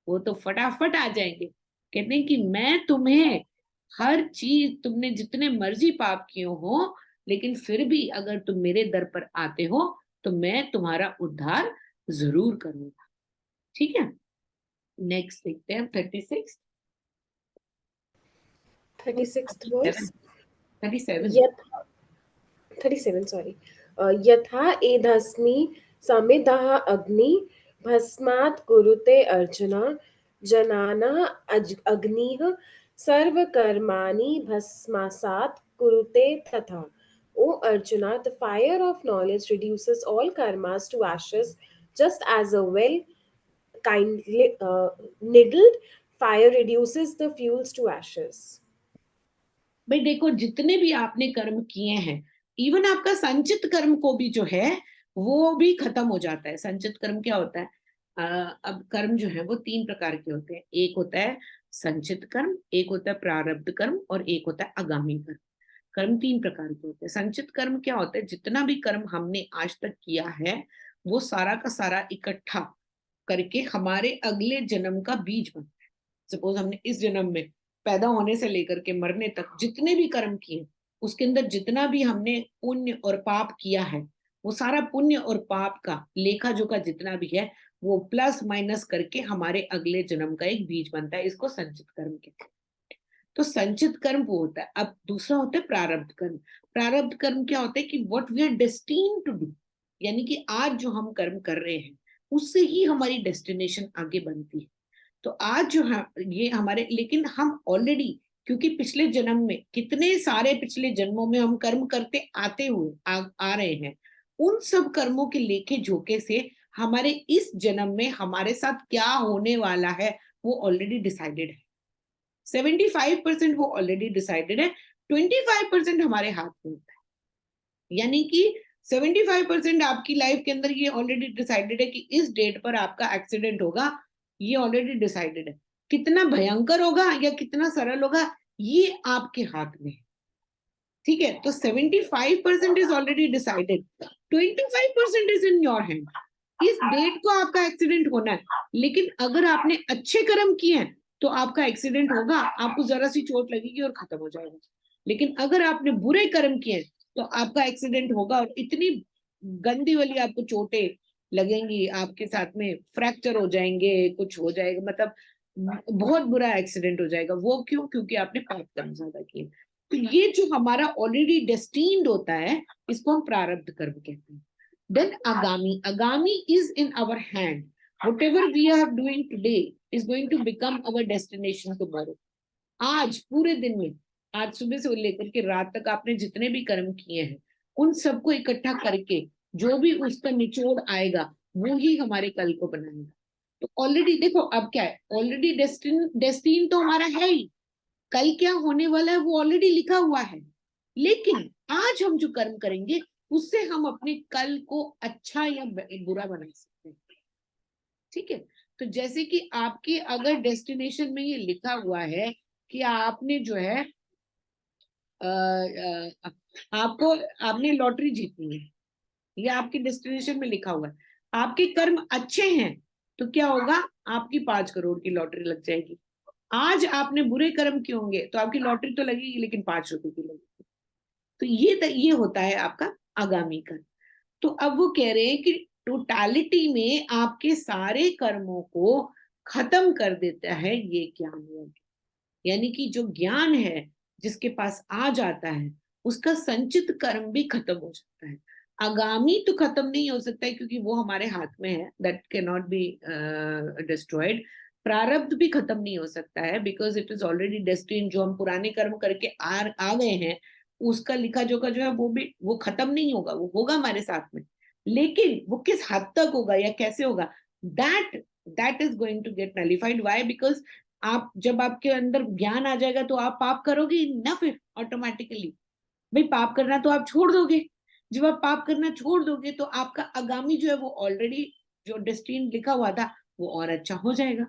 वो तो फटाफट आ जाएंगे। कहते हैं कि मैं तुम्हें हर चीज, तुमने जितने मर्जी पाप किए हो, लेकिन फिर भी अगर तुम मेरे दर पर आते हो तो मैं तुम्हारा उद्धार जरूर करूंगा। ठीक है, नेक्स्ट देखते हैं 36, 36th 37, verse. 37। यथा 37, sorry. यथा एधस्मि समिधः अग्नि भस्मात् कुरुते अर्जुन, जनाना अग्निः सर्वकर्माणि भस्मासात् कुरुते तथा. O Arjuna, the fire of knowledge reduces all karmas to ashes, just as a well kindly needled fire reduces the fuels to ashes. भाई देखो, जितने भी आपने कर्म किए हैं, इवन आपका संचित कर्म को भी जो है वो भी खत्म हो जाता है। संचित कर्म क्या होता है? अब कर्म जो है वो तीन प्रकार के होते हैं। एक होता है संचित कर्म, एक होता है प्रारब्ध कर्म, और एक होता है आगामी कर्म। कर्म तीन प्रकार के होते हैं। संचित कर्म क्या होता है? जितना भी कर्म हमने आज तक किया है वो सारा का सारा इकट्ठा करके हमारे अगले जन्म का बीज बनता है। सपोज हमने इस जन्म में पैदा होने से लेकर के मरने तक जितने भी कर्म किए, उसके अंदर जितना भी हमने पुण्य और पाप किया है, वो सारा पुण्य और पाप का लेखा जोखा जितना भी है वो प्लस माइनस करके हमारे अगले जन्म का एक बीज बनता है। इसको संचित कर्म कहते हैं। तो संचित कर्म वो होता है। अब दूसरा होता है प्रारब्ध कर्म। प्रारब्ध कर्म क्या होता है कि what we are destined to do, यानी कि आज जो हम कर्म कर रहे हैं उससे ही हमारी डेस्टिनेशन आगे बनती है। तो आज जो है ये हमारे, लेकिन हम ऑलरेडी, क्योंकि पिछले जन्म में कितने सारे पिछले जन्मों में हम कर्म करते आते हुए आ रहे हैं, उन सब कर्मों के लेखे जोखे से हमारे इस जन्म में हमारे साथ क्या होने वाला है वो ऑलरेडी डिसाइडेड है। 75% वो ऑलरेडी डिसाइडेड है, 25% हमारे हाथ में होता है। यानी कि 75% आपकी लाइफ के अंदर ये ऑलरेडी डिसाइडेड है कि इस डेट पर आपका एक्सीडेंट होगा, ये ऑलरेडी डिसाइडेड है। कितना भयंकर होगा या कितना सरल होगा ये आपके हाथ में है। ठीक है, तो 75% is already decided, 25% is in your hand. इस डेट को आपका एक्सीडेंट होना है, लेकिन अगर आपने अच्छे कर्म किए हैं तो आपका एक्सीडेंट होगा, आपको जरा सी चोट लगेगी और खत्म हो जाएगा। लेकिन अगर आपने बुरे कर्म किए तो आपका एक्सीडेंट होगा और इतनी गंदी वाली आपको चोटें लगेंगी, आपके साथ में फ्रैक्चर हो जाएंगे, कुछ हो जाएगा, मतलब बहुत बुरा एक्सीडेंट हो जाएगा। वो क्यों? क्योंकि आपने पाप कर्म ज्यादा किए। तो ये जो हमारा ऑलरेडी डेस्टिन्ड होता है इसको हम प्रारब्ध कर्म कहते हैं। Then agami, agami is in our hand. Whatever we are doing today is going to become our destination tomorrow. आज पूरे दिन में, आज सुबह से लेकर के रात तक आपने जितने भी कर्म किए हैं उन सबको इकट्ठा करके जो भी उसका निचोड़ आएगा वो ही हमारे कल को बनाएगा। तो ऑलरेडी देखो अब क्या है, ऑलरेडी डेस्टिन तो हमारा है ही, कल क्या होने वाला है वो ऑलरेडी लिखा हुआ है। लेकिन आज हम जो कर्म करेंगे उससे हम अपने कल को अच्छा या बुरा बना सकते हैं। ठीक है, तो जैसे कि आपके अगर डेस्टिनेशन में ये लिखा हुआ है कि आपने जो है आपको, आपने लॉटरी जीतनी है, ये आपके डेस्टिनेशन में लिखा हुआ है, आपके कर्म अच्छे हैं तो क्या होगा, आपकी 5 करोड़ की लॉटरी लग जाएगी। आज आपने बुरे कर्म किए होंगे तो आपकी लॉटरी तो लगेगी लेकिन 5 रुपए की लगेगी। तो ये होता है आपका आगामी कर्म। तो अब वो कह रहे हैं कि टोटालिटी में आपके सारे कर्मों को खत्म कर देता है ये ज्ञान योग। यानी कि जो ज्ञान है जिसके पास आ जाता है उसका संचित कर्म भी खत्म हो जाता है। आगामी तो खत्म नहीं हो सकता है क्योंकि वो हमारे हाथ में है, that can not be destroyed. प्रारब्ध भी खत्म नहीं हो सकता है because it is already destine. जो हम पुराने कर्म करके आ गए हैं उसका लिखा जोखा जो है वो भी वो खत्म नहीं होगा, वो होगा हमारे साथ में। लेकिन वो किस हद तक होगा या कैसे होगा, that that is going to get nullified. Why? Because आप जब आपके अंदर ज्ञान आ जाएगा तो आप पाप करोगे ना, फिर ऑटोमेटिकली भाई पाप करना तो आप छोड़ दोगे। जब आप पाप करना छोड़ दोगे तो आपका आगामी जो है वो ऑलरेडी जो डेस्टिन लिखा हुआ था वो और अच्छा हो जाएगा।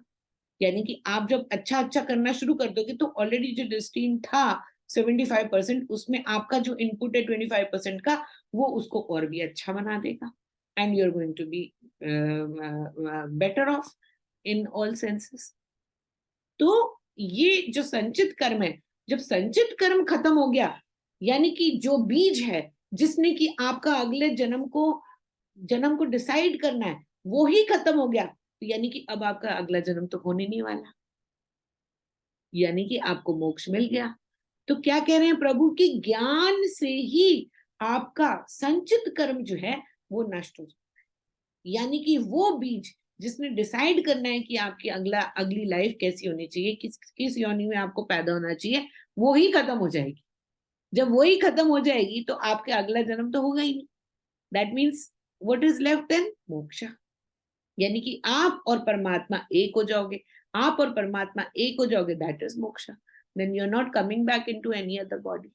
यानी कि आप जब अच्छा अच्छा करना शुरू कर दोगे तो ऑलरेडी जो डेस्टिन था 75%, उसमें आपका जो इनपुट है 25% का, वो उसको और भी अच्छा बना देगा। And you are going to be better off in all senses. तो ये जो संचित कर्म है, जब संचित कर्म खत्म हो गया, यानी कि जो बीज है जिसने कि आपका अगले जन्म को डिसाइड करना है वो ही खत्म हो गया, तो यानी कि अब आपका अगला जन्म तो होने नहीं वाला, यानी कि आपको मोक्ष मिल गया। तो क्या कह रहे हैं प्रभु की ज्ञान से ही आपका संचित कर्म जो है वो नष्ट हो जाता है। यानी कि वो बीज जिसने डिसाइड करना है कि आपकी अगली लाइफ कैसी होनी चाहिए, किस किस योनि में आपको पैदा होना चाहिए, वो ही खत्म हो जाएगी। जब वो ही खत्म हो जाएगी तो आपके अगला जन्म तो होगा ही नहीं। That means what is left then? Moksha. यानी कि आप और परमात्मा एक हो जाओगे, आप और परमात्मा एक हो जाओगे, that is moksha. Then you are not coming back into any other body.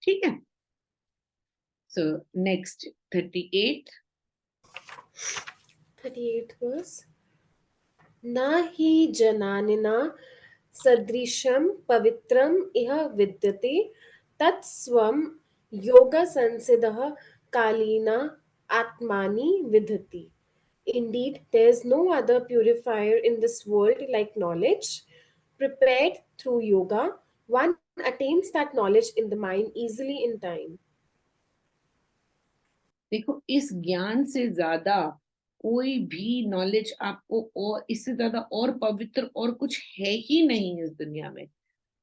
ठीक है। So next 38 38th verse. न हि जनानिना सदृशं पवित्रम् इह विद्यते तत्स्वं योगसंसिदः कालेन आत्मानि विदधति. Indeed, there is no other purifier in this world like knowledge. Prepared through yoga, one attains that knowledge in the mind easily in time. देखो, इस ज्ञान से ज्यादा कोई भी नॉलेज आपको, और इससे ज्यादा और पवित्र और कुछ है ही नहीं इस दुनिया में।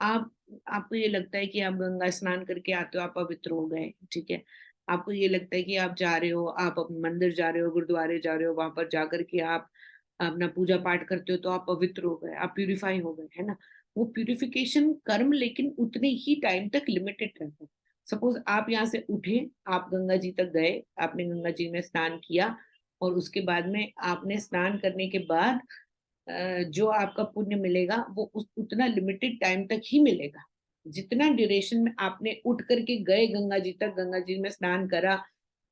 आप आपको ये लगता है कि आप गंगा स्नान करके आते हो, आप पवित्र हो गए, ठीक है। आपको ये लगता है कि आप जा रहे हो, आप अपने मंदिर जा रहे हो, गुरुद्वारे जा रहे हो, वहां पर जाकर के आप अपना पूजा पाठ करते हो तो आप पवित्र हो गए, आप प्यूरिफाई हो गए, है ना। वो प्यूरिफिकेशन कर्म लेकिन उतने ही टाइम तक लिमिटेड रहता है। सपोज आप यहाँ से उठे, आप गंगा जी तक गए, आपने गंगा जी में स्नान किया, और उसके बाद में आपने स्नान करने के बाद जो आपका पुण्य मिलेगा वो उतना लिमिटेड टाइम तक ही मिलेगा। जितना ड्यूरेशन में आपने उठ करके गए गंगा जी तक, गंगा जी में स्नान करा,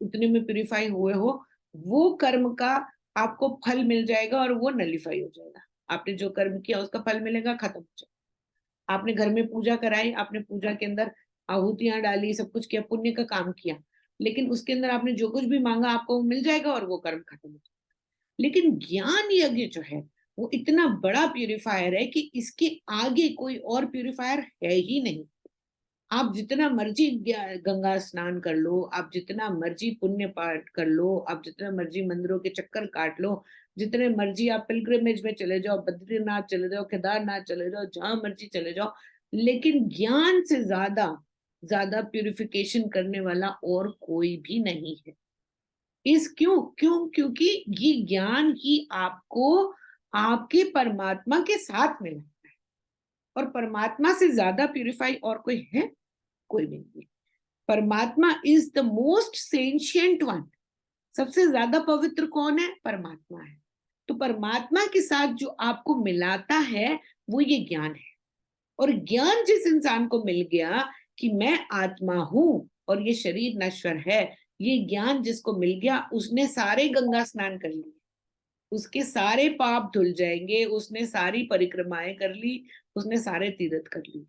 उतने में प्यूरिफाई हुए हो, वो कर्म का आपको फल मिल जाएगा और वो नलीफाई हो जाएगा। आपने जो कर्म किया उसका फल मिलेगा, खत्म हो जाएगा। आपने घर में पूजा कराई, आपने पूजा के अंदर आहुतियां डाली, सब कुछ किया, पुण्य का काम किया, लेकिन उसके अंदर आपने जो कुछ भी मांगा आपको मिल जाएगा और वो कर्म खत्म हो जाएगा। लेकिन ज्ञान यज्ञ जो है वो इतना बड़ा प्यूरिफायर है कि इसके आगे कोई और प्यूरिफायर है ही नहीं। आप जितना मर्जी गंगा स्नान कर लो, आप जितना मर्जी पुण्य पाठ कर लो, आप जितना मर्जी मंदिरों के चक्कर काट लो, जितने मर्जी आप पिलग्रिमेज में चले जाओ, बद्रीनाथ चले जाओ, केदारनाथ चले जाओ, जहां मर्जी चले जाओ, लेकिन ज्ञान से ज्यादा ज्यादा प्यूरिफिकेशन करने वाला और कोई भी नहीं है। इस क्यों क्यों क्योंकि ये ज्ञान ही आपको आपके परमात्मा के साथ मिला है, और परमात्मा से ज्यादा प्यूरिफाई और कोई है? कोई भी नहीं है। परमात्मा is the most sentient one. सबसे ज्यादा पवित्र कौन है? परमात्मा है। तो परमात्मा के साथ जो आपको मिलाता है वो ये ज्ञान है। और ज्ञान जिस इंसान को मिल गया कि मैं आत्मा हूं और ये शरीर नश्वर है, ये ज्ञान जिसको मिल गया उसने सारे गंगा स्नान कर लिए, उसके सारे पाप धुल जाएंगे, उसने सारी परिक्रमाएं कर ली, उसने सारे तीर्थ कर लिए।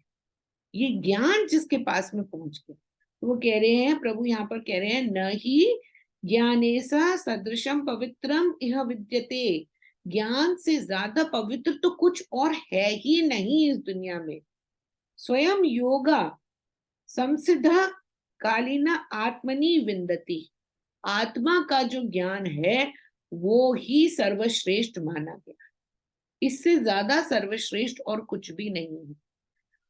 ये ज्ञान जिसके पास में पहुंच गया, तो वो कह रहे हैं, प्रभु यहाँ पर कह रहे हैं, न ही ज्ञानेसा सदृशम पवित्रम इह विद्यते। ज्ञान से ज्यादा पवित्र तो कुछ और है ही नहीं इस दुनिया में। स्वयं योगा संसिद्ध कालीना आत्मनि विंदती। आत्मा का जो ज्ञान है वो ही सर्वश्रेष्ठ माना गया। इससे ज्यादा सर्वश्रेष्ठ और कुछ भी नहीं है।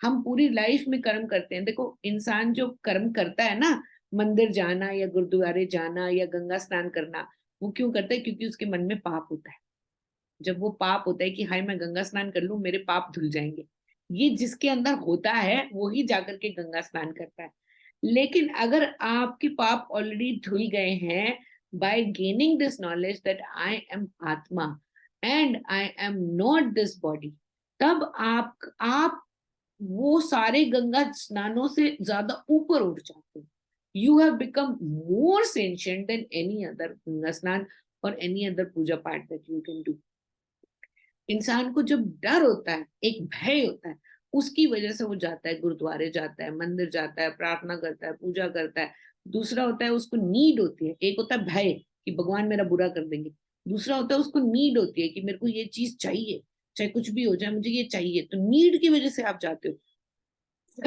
हम पूरी लाइफ में कर्म करते हैं। देखो, इंसान जो कर्म करता है ना, मंदिर जाना या गुरुद्वारे जाना या गंगा स्नान करना, वो क्यों करता है? क्योंकि उसके मन में पाप होता है। जब वो पाप होता है कि हाय मैं गंगा स्नान कर लूं, मेरे पाप धुल जाएंगे, ये जिसके अंदर होता है वो ही जाकर के गंगा स्नान करता है। लेकिन अगर आपके पाप ऑलरेडी धुल गए हैं by gaining this knowledge that I am atma, and I am not this body, तब आप वो सारे गंगा स्नानों से ज्यादा ऊपर उठ जाते हो. You have become more sentient than any other Ganga snan और एनी अदर पूजा पाठ दैट यू कैन डू. इंसान को जब डर होता है, एक भय होता है, उसकी वजह से वो जाता है, गुरुद्वारे जाता है, मंदिर जाता है, प्रार्थना करता है, पूजा करता है. दूसरा होता है उसको नीड होती है. एक होता है भय कि भगवान मेरा बुरा कर देंगे. दूसरा होता है उसको नीड होती है कि मेरे को ये चीज चाहिए, चाहे कुछ भी हो जाए मुझे ये चाहिए. तो नीड की वजह से आप जाते हो,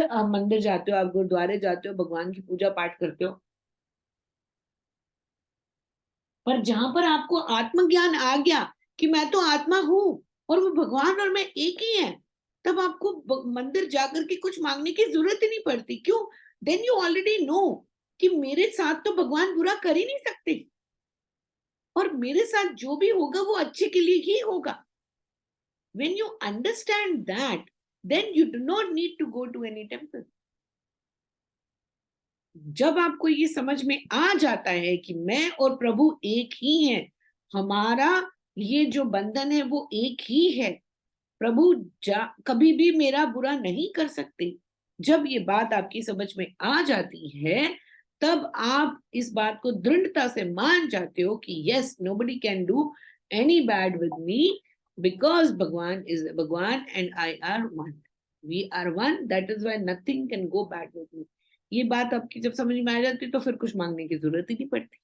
आप मंदिर जाते हो, आप गुरुद्वारे जाते हो, भगवान की पूजा पाठ करते हो. पर जहां पर आपको आत्मज्ञान आ गया कि मैं तो आत्मा हूं और वो भगवान और मैं एक ही है, तब आपको मंदिर जाकर के कुछ मांगने की जरूरत ही नहीं पड़ती. क्यों? देन यू ऑलरेडी नो कि मेरे साथ तो भगवान बुरा कर ही नहीं सकते, और मेरे साथ जो भी होगा वो अच्छे के लिए ही होगा. when you understand that, then you do not need to go to any temple. जब आपको ये समझ में आ जाता है कि मैं और प्रभु एक ही हैं, हमारा ये जो बंधन है वो एक ही है, प्रभु कभी भी मेरा बुरा नहीं कर सकते. जब ये बात आपकी समझ में आ जाती है, तब आप इस बात को दृढ़ता से मान जाते हो कि yes, nobody can do any bad with me, because Bhagwan is Bhagwan and I are one. We are one, that is why nothing can go bad with me. ये बात आपकी जब समझ में आ जाती है तो फिर कुछ मांगने की जरूरत ही नहीं पड़ती.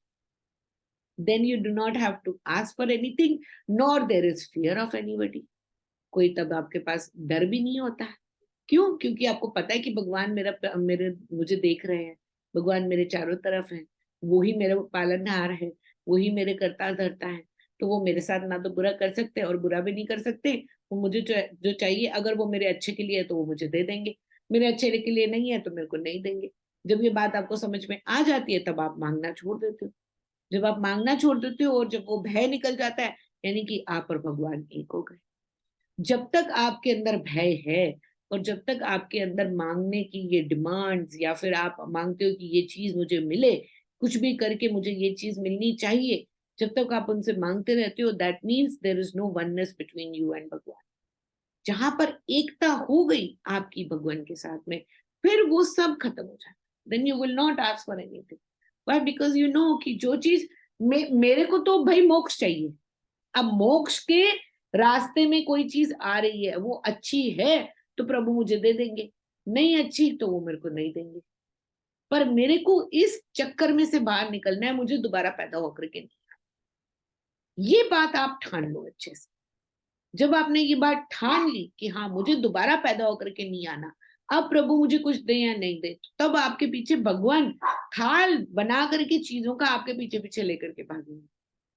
then you do not have to ask for anything, nor there is fear of anybody. कोई तब आपके पास डर भी नहीं होता है. क्यों? क्योंकि आपको पता है कि भगवान मेरे मुझे देख रहे हैं, भगवान मेरे चारों तरफ है, वो ही मेरा पालनहार है, वो ही मेरे करता धरता है. तो वो मेरे साथ ना तो बुरा कर सकते और बुरा भी नहीं कर सकते. वो मुझे जो चाहिए, अगर वो मेरे अच्छे के लिए है तो वो मुझे दे देंगे, मेरे अच्छे के लिए नहीं है तो मेरे को नहीं देंगे. जब ये बात आपको समझ में आ जाती है तब आप मांगना छोड़ देते हो. जब आप मांगना छोड़ देते हो और जब वो भय निकल जाता है, यानी कि आप और भगवान एक हो गए. जब तक आपके अंदर भय है और जब तक आपके अंदर मांगने की ये डिमांड्स, या फिर आप मांगते हो कि ये चीज मुझे मिले, कुछ भी करके मुझे ये चीज मिलनी चाहिए, जब तक आप उनसे मांगते रहते हो, that means there is no oneness between you and Bhagwan. जहां पर एकता हो गई आपकी भगवान के साथ में, फिर वो सब खत्म हो जाता. Then you will not ask for anything. Why? Because you know कि जो चीज मेरे को तो भाई मोक्ष चाहिए. अब मोक्ष के रास्ते में कोई चीज आ रही है, वो अच्छी है तो प्रभु मुझे दे देंगे, नहीं अच्छी तो वो मेरे को नहीं देंगे. पर मेरे को इस चक्कर में से बाहर निकलना है, मुझे दोबारा पैदा होकर के नहीं. ये बात आप ठान लो अच्छे से. जब आपने ये बात ठान ली कि हाँ मुझे दोबारा पैदा होकर के नहीं आना, अब प्रभु मुझे कुछ दे या नहीं दे, तब आपके पीछे भगवान थाल बना करके चीजों का आपके पीछे पीछे लेकर के भागेंगे.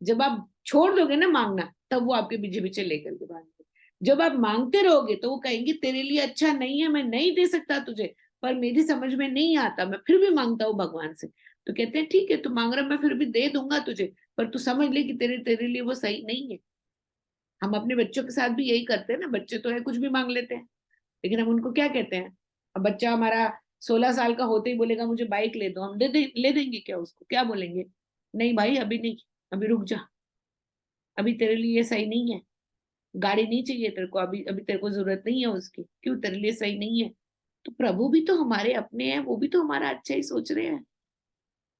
जब आप छोड़ दोगे ना मांगना, तब वो आपके पीछे पीछे लेकर के भागेंगे. जब आप मांगते रहोगे तो वो कहेंगे तेरे लिए अच्छा नहीं है, मैं नहीं दे सकता तुझे, पर मेरी समझ में नहीं आता, मैं फिर भी मांगता हूँ भगवान से. तो कहते हैं ठीक है तू मांग रहा, मैं फिर भी दे दूंगा तुझे, पर तू समझ ले कि तेरे तेरे लिए वो सही नहीं है. हम अपने बच्चों के साथ भी यही करते हैं ना. बच्चे तो है कुछ भी मांग लेते हैं, लेकिन हम उनको क्या कहते हैं? अब बच्चा हमारा 16 साल का होते ही बोलेगा मुझे बाइक ले दो, हम ले देंगे क्या उसको? क्या बोलेंगे? नहीं भाई अभी नहीं, अभी रुक जा, अभी तेरे लिए ये सही नहीं है, गाड़ी नहीं चाहिए तेरे को, अभी अभी तेरे को जरूरत नहीं है उसकी. क्यों? तेरे लिए सही नहीं है. तो प्रभु भी तो हमारे अपने हैं, वो भी तो हमारा अच्छा ही सोच रहे हैं.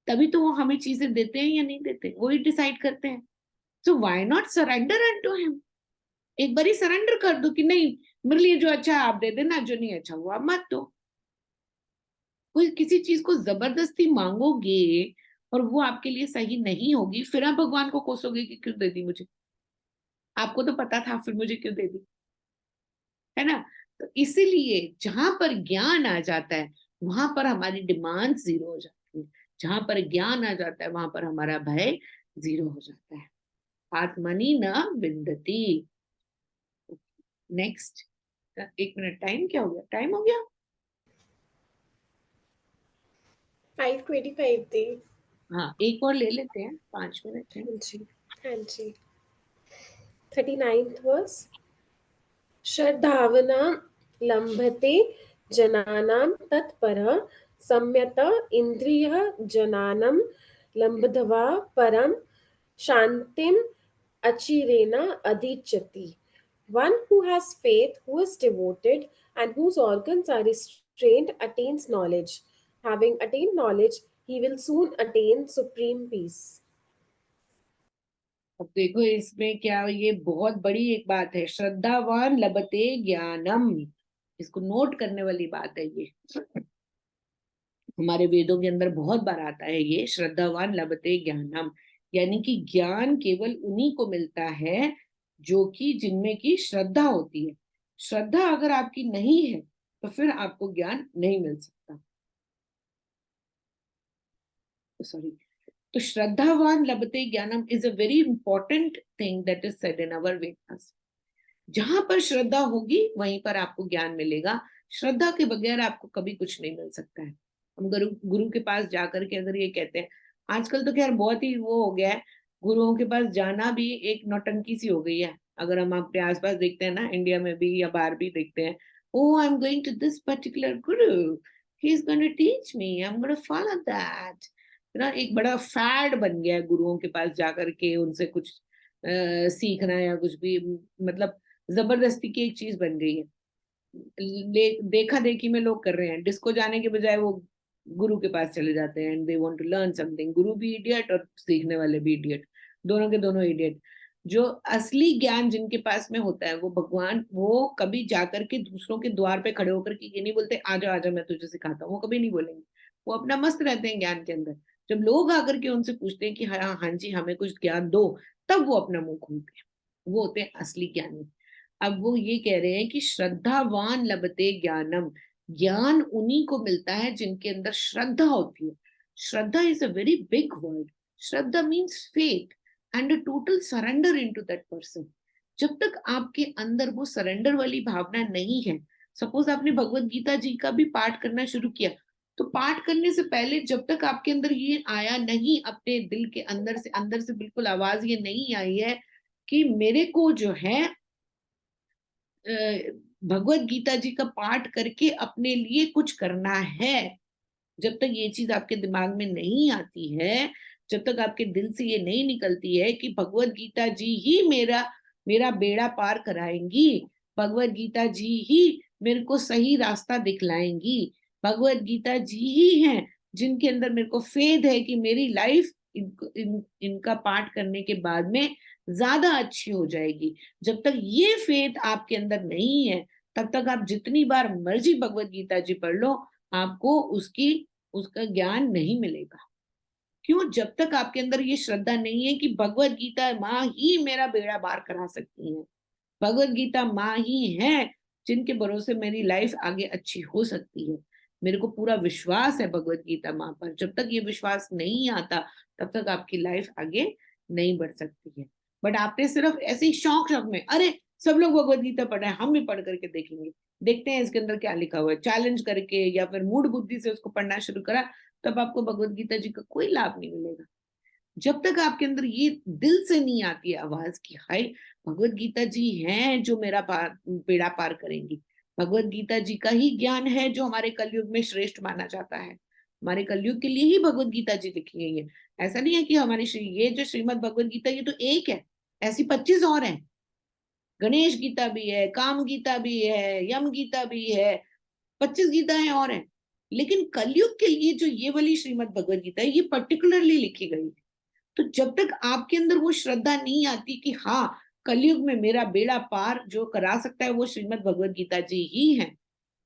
तभी तो वो हमें चीजें देते हैं या नहीं देते, वो ही डिसाइड करते हैं. So why not surrender unto him? एक बार ही सरेंडर कर दो कि नहीं, मेरे लिए जो अच्छा है आप दे देना, जो नहीं अच्छा वो आप मत दो. कोई किसी चीज को जबरदस्ती मांगोगे और वो आपके लिए सही नहीं होगी, फिर आप भगवान को कोसोगे कि क्यों दे दी मुझे, आपको तो पता था, फिर मुझे क्यों दे दी, है ना? तो इसीलिए जहां पर ज्ञान आ जाता है वहां पर हमारी डिमांड जीरो हो जाती है. जहां पर ज्ञान आ जाता है वहां पर हमारा भय जीरो हो जाता है. आत्मनि न विंदती. नेक्स्ट. 1 मिनट, टाइम क्या हो गया? टाइम हो गया. 5:25 थी. हाँ एक और ले लेते हैं, 5 मिनट है. हाँ जी, हाँ जी. 39th verse. श्रद्धावना लम्भते जनानां तत्परः सम्यत इन्द्रियः जनानं लम्बध्वा परं शान्तिं achirena adichyati. One who has faith, who is devoted, and whose organs are restrained attains knowledge. Having attained knowledge, he will soon attain supreme peace. अब देखो इसमें क्या, ये बहुत बड़ी एक बात है, श्रद्धावान लभते ज्ञानम, इसको नोट करने वाली बात है ये। हमारे वेदों के अंदर बहुत बार आता है ये, श्रद्धावान लभते ज्ञानम, यानी कि ज्ञान केवल उन्हीं को मिलता है जो कि जिनमें की श्रद्धा होती है। श्रद्धा अगर आपकी नहीं है तो फिर आपको ज्ञान नहीं मिल सकता। सॉरी, तो श्रद्धावान लभते ज्ञानम is a very important thing that is said in our Vedas. जहां पर श्रद्धा होगी वहीं पर आपको ज्ञान मिलेगा। श्रद्धा के बगैर आपको कभी कुछ नहीं मिल सकता है। हम गुरु गुरु के पास जाकर के अगर ये कहते हैं, आजकल तो खैर बहुत ही वो हो गया है, गुरुओं के पास जाना भी एक नौटंकी सी हो गई है। अगर हम अपने आसपास देखते हैं ना, इंडिया में भी या बाहर भी देखते हैं, oh I am going to this particular guru, he is going to teach me, I am going to follow that. ना एक बड़ा फैड बन गया है गुरुओं के पास जाकर के उनसे कुछ सीखना या कुछ भी, मतलब जबरदस्ती की एक चीज बन गई है। देखा देखी में लोग कर रहे हैं, डिस्को जाने के बजाय वो गुरु के पास चले जाते हैं and they want to learn something. गुरु भी इडियट और सीखने वाले भी इडियट, दोनों के दोनों इडियट। जो असली ज्ञान जिनके पास में होता है वो भगवान, वो कभी जाकर के दूसरों के द्वार पे खड़े होकर के ये नहीं बोलते आजा आजा मैं तुझे सिखाता हूँ, वो कभी नहीं बोलेंगे। वो अपना मस्त रहते हैं ज्ञान के अंदर। जब लोग आकर के उनसे पूछते हैं कि हाँ हाँ जी हमें कुछ ज्ञान दो, तब वो अपना मुंह खोलते हैं, वो होते हैं असली ज्ञानी। अब वो ये कह रहे हैं कि श्रद्धावान लभते ज्ञानम, ज्ञान उन्हीं को मिलता है जिनके अंदर श्रद्धा होती है। Shraddha is a very big word. Shraddha means faith and a total surrender into that person. जब तक आपके अंदर वो सरेंडर वाली भावना नहीं है, सपोज आपने भगवत गीता जी का भी पाठ करना शुरू किया, तो पाठ करने से पहले जब तक आपके अंदर ये आया नहीं, अपने दिल के अंदर से बिल्कुल आवाज ये नहीं आई है कि मेरे को जो है भगवत गीता जी का पाठ करके अपने लिए कुछ करना है, जब तक ये चीज आपके दिमाग में नहीं आती है, जब तक आपके दिल से ये नहीं निकलती है कि भगवत गीता जी ही मेरा मेरा बेड़ा पार कराएंगी, भगवत गीता जी ही मेरे को सही रास्ता दिखलाएंगी, भगवत गीता जी ही हैं जिनके अंदर मेरे को फेथ है कि मेरी लाइफ इनका पाठ करने के बाद में ज्यादा अच्छी हो जाएगी। जब तक ये फेथ आपके अंदर नहीं है, तब तक आप जितनी बार मर्जी भगवत गीता जी पढ़ लो, आपको उसका ज्ञान नहीं मिलेगा। क्यों? जब तक आपके अंदर ये श्रद्धा नहीं है कि भगवत गीता माँ ही मेरा बेड़ा पार करा सकती है, भगवत गीता माँ ही है जिनके भरोसे मेरी लाइफ आगे अच्छी हो सकती है। मेरे को पूरा विश्वास है भगवत गीता माँ पर। जब तक ये विश्वास नहीं आता, तब तक आपकी लाइफ आगे नहीं बढ़ सकती है। बट आपने सिर्फ ऐसे ही शौक शौक में, अरे सब लोग भगवत गीता पढ़ रहे हैं, हम भी पढ़ करके देखेंगे, देखते हैं इसके अंदर क्या लिखा हुआ है, चैलेंज करके या फिर मूड बुद्धि से उसको पढ़ना शुरू करा, तब आपको भगवत गीता जी का कोई लाभ नहीं मिलेगा। जब तक आपके अंदर ये दिल से नहीं आती है आवाज कि हाय भगवत गीता जी हैं जो मेरा बेड़ा पार करेंगी, भगवत गीता जी का ही ज्ञान है जो हमारे कलयुग में श्रेष्ठ माना जाता है, हमारे कलयुग के लिए ही भगवत गीता जी लिखी गई है। ऐसा नहीं है कि हमारी ये जो श्रीमद भगवत गीता ये तो एक है, ऐसी 25 और हैं। गणेश गीता भी है, काम गीता भी है, यम गीता भी है, 25 गीताएं और हैं। लेकिन कलयुग के लिए जो ये वाली श्रीमद भगवत गीता है ये पर्टिकुलरली लिखी गई है। तो जब तक आपके अंदर वो श्रद्धा नहीं आती कि हाँ कलयुग में मेरा बेड़ा पार जो करा सकता है वो श्रीमद भगवत गीता जी ही है,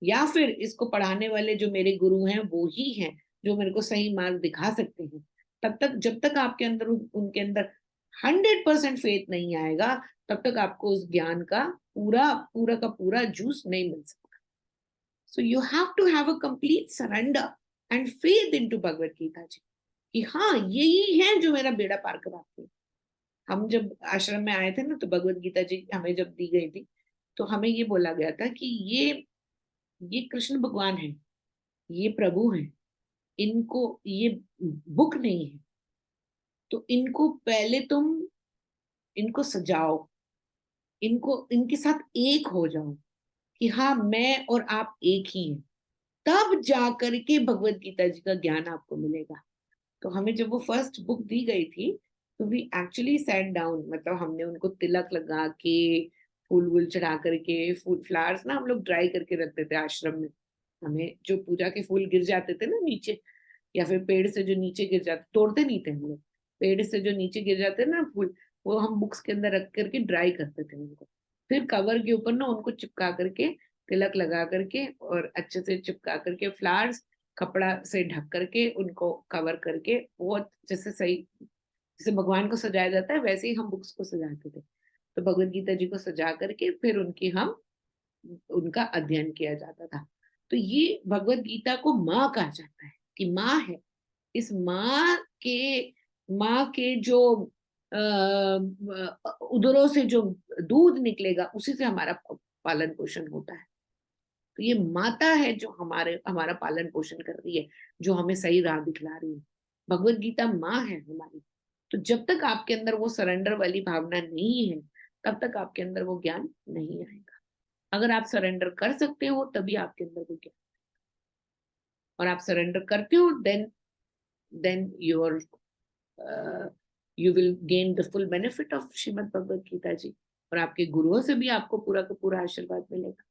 या फिर इसको पढ़ाने वाले जो मेरे गुरु हैं वो ही हैं जो मेरे को सही मार्ग दिखा सकते हैं, तब तक जब तक आपके अंदर उनके अंदर 100% फेथ नहीं आएगा, तब तक आपको उस ज्ञान का पूरा पूरा का पूरा जूस नहीं मिल सकता। So you have to have a complete surrender and faith into Bhagavad Gita ji कि हाँ यही है जो मेरा बेड़ा पार कराती है। हम जब आश्रम में आए थे ना, तो भगवत गीता जी हमें जब दी गई थी, तो हमें ये बोला गया था कि ये कृष्ण भगवान है, ये प्रभु है, इनको ये बुक नहीं है, तो इनको पहले तुम इनको सजाओ, इनको इनके साथ एक हो जाओ कि हाँ मैं और आप एक ही हैं, तब जा करके भगवत गीता जी का ज्ञान आपको मिलेगा। तो हमें जब वो फर्स्ट बुक दी गई थी, तो वी एक्चुअली सैट डाउन, मतलब हमने उनको तिलक लगा के फूल वूल चढ़ा करके, फूल फ्लावर्स ना हम लोग ड्राई करके रखते थे आश्रम में। हमें जो पूजा के फूल गिर जाते थे ना नीचे, या फिर पेड़ से जो नीचे गिर जाते, तोड़ते नहीं थे हम लोग, पेड़ से जो नीचे गिर जाते ना फूल, वो हम बुक्स के अंदर रख करके ड्राई करते थे उनको, फिर कवर के ऊपर ना उनको चिपका करके, तिलक लगा करके और अच्छे से चिपका करके, फ्लावर्स कपड़ा से ढक करके उनको कवर करके, बहुत जैसे सही, जैसे भगवान को सजाया जाता है वैसे ही हम बुक्स को सजाते थे। तो भगवत गीता जी को सजा करके फिर उनका अध्ययन किया जाता था। तो ये भगवत गीता को माँ कहा जाता है कि माँ है। इस माँ के जो उदरों से जो दूध निकलेगा उसी से हमारा पालन पोषण होता है। तो ये माता है जो हमारा पालन पोषण कर रही है, जो हमें सही राह दिखला रही है। भगवत गीता माँ है हमारी। तो जब तक आपके अंदर वो सरेंडर वाली भावना नहीं है, तब तक आपके अंदर वो ज्ञान नहीं आएगा। अगर आप सरेंडर कर सकते हो तभी आपके अंदर वो ज्ञान, और आप सरेंडर करते हो, then you will gain the full benefit of Shrimad Bhagavad Gita ji, और आपके गुरुओं से भी आपको पूरा का पूरा आशीर्वाद मिलेगा।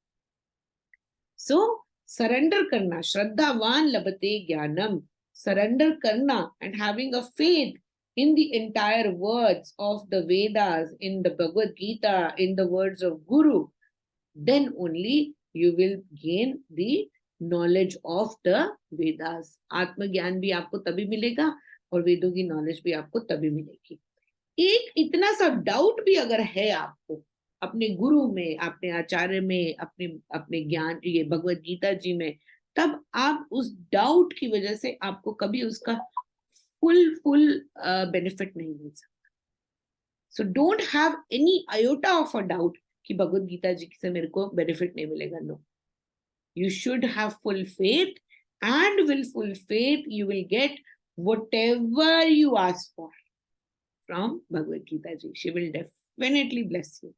सो सरेंडर करना, श्रद्धावान लभते ज्ञानम, सरेंडर करना and having a faith in the entire words of the Vedas, in the Bhagavad Gita, in the words of Guru, then only you will gain the knowledge of the Vedas. आत्मज्ञान भी आपको तभी मिलेगा और वेदों की नॉलेज भी आपको तभी मिलेगी। एक इतना सा डाउट भी अगर है आपको अपने गुरु में, अपने आचार्य में, अपने अपने ज्ञान, ये भगवत गीता जी में, तब आप उस डाउट की वजह से आपको कभी उसका फुल बेनिफिट नहीं मिल सकता। So don't have any iota of a doubt कि भगवत गीता जी से मेरे को बेनिफिट नहीं मिलेगा। No, you should have full faith, and with full faith you will get whatever you ask for from Bhagavad Gita ji. She will definitely bless you.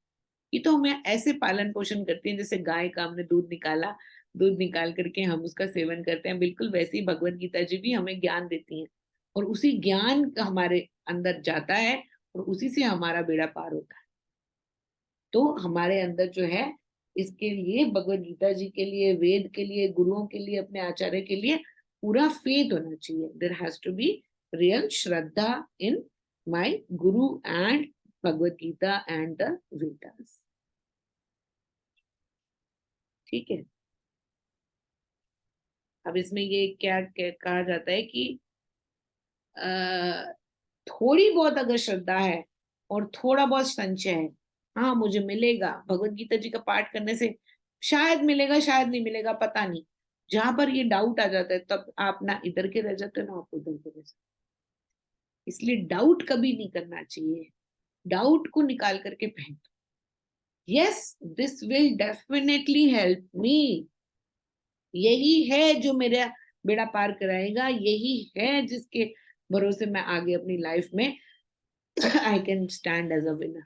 ये तो हमें ऐसे पालन पोषण करती है जैसे गाय का हमने दूध निकाला, दूध निकाल करके हम उसका सेवन करते हैं, बिल्कुल वैसे ही भगवत गीता जी भी हमें ज्ञान देती हैं, और उसी ज्ञान का हमारे अंदर जाता है और उसी से हमारा बेड़ा पार होता है। तो हमारे अंदर जो है, इसके लिए भगवत गीता जी के लिए, वेद के लिए, गुरुओं के लिए, अपने आचार्य के लिए पूरा फेथ होना चाहिए। There has to be real shraddha in my guru and Bhagavad Gita and the Vedas. ठीक है। अब इसमें ये क्या कहा जाता है कि थोड़ी बहुत अगर श्रद्धा है और थोड़ा बहुत संचय है, हाँ मुझे मिलेगा, भगवत गीता जी का पाठ करने से शायद मिलेगा, शायद नहीं मिलेगा, पता नहीं, जहां पर ये डाउट आ जाता है तब आप ना इधर के रह जाते हो ना आप उधर के रह जाते। इसलिए डाउट कभी नहीं करना चाहिए, डाउट को निकाल करके फेंक। Yes, this will definitely help me, यही है जो मेरा बेड़ा पार कराएगा, यही है जिसके भरोसे मैं आगे अपनी लाइफ में I can stand as a winner,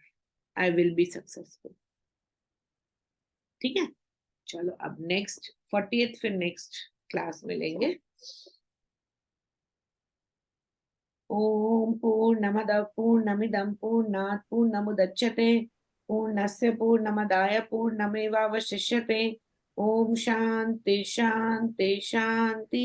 I will be successful। ठीक है, चलो अब नेक्स्ट 40th फिर नेक्स्ट क्लास मिलेंगे। ओम पूर्णमदः पूर्णमिदं पूर्णात् पूर्णमुदच्यते पूर्णस्य पूर्णमदाय पूर्णमेवावशिष्यते। ओम शांति शांति शांति।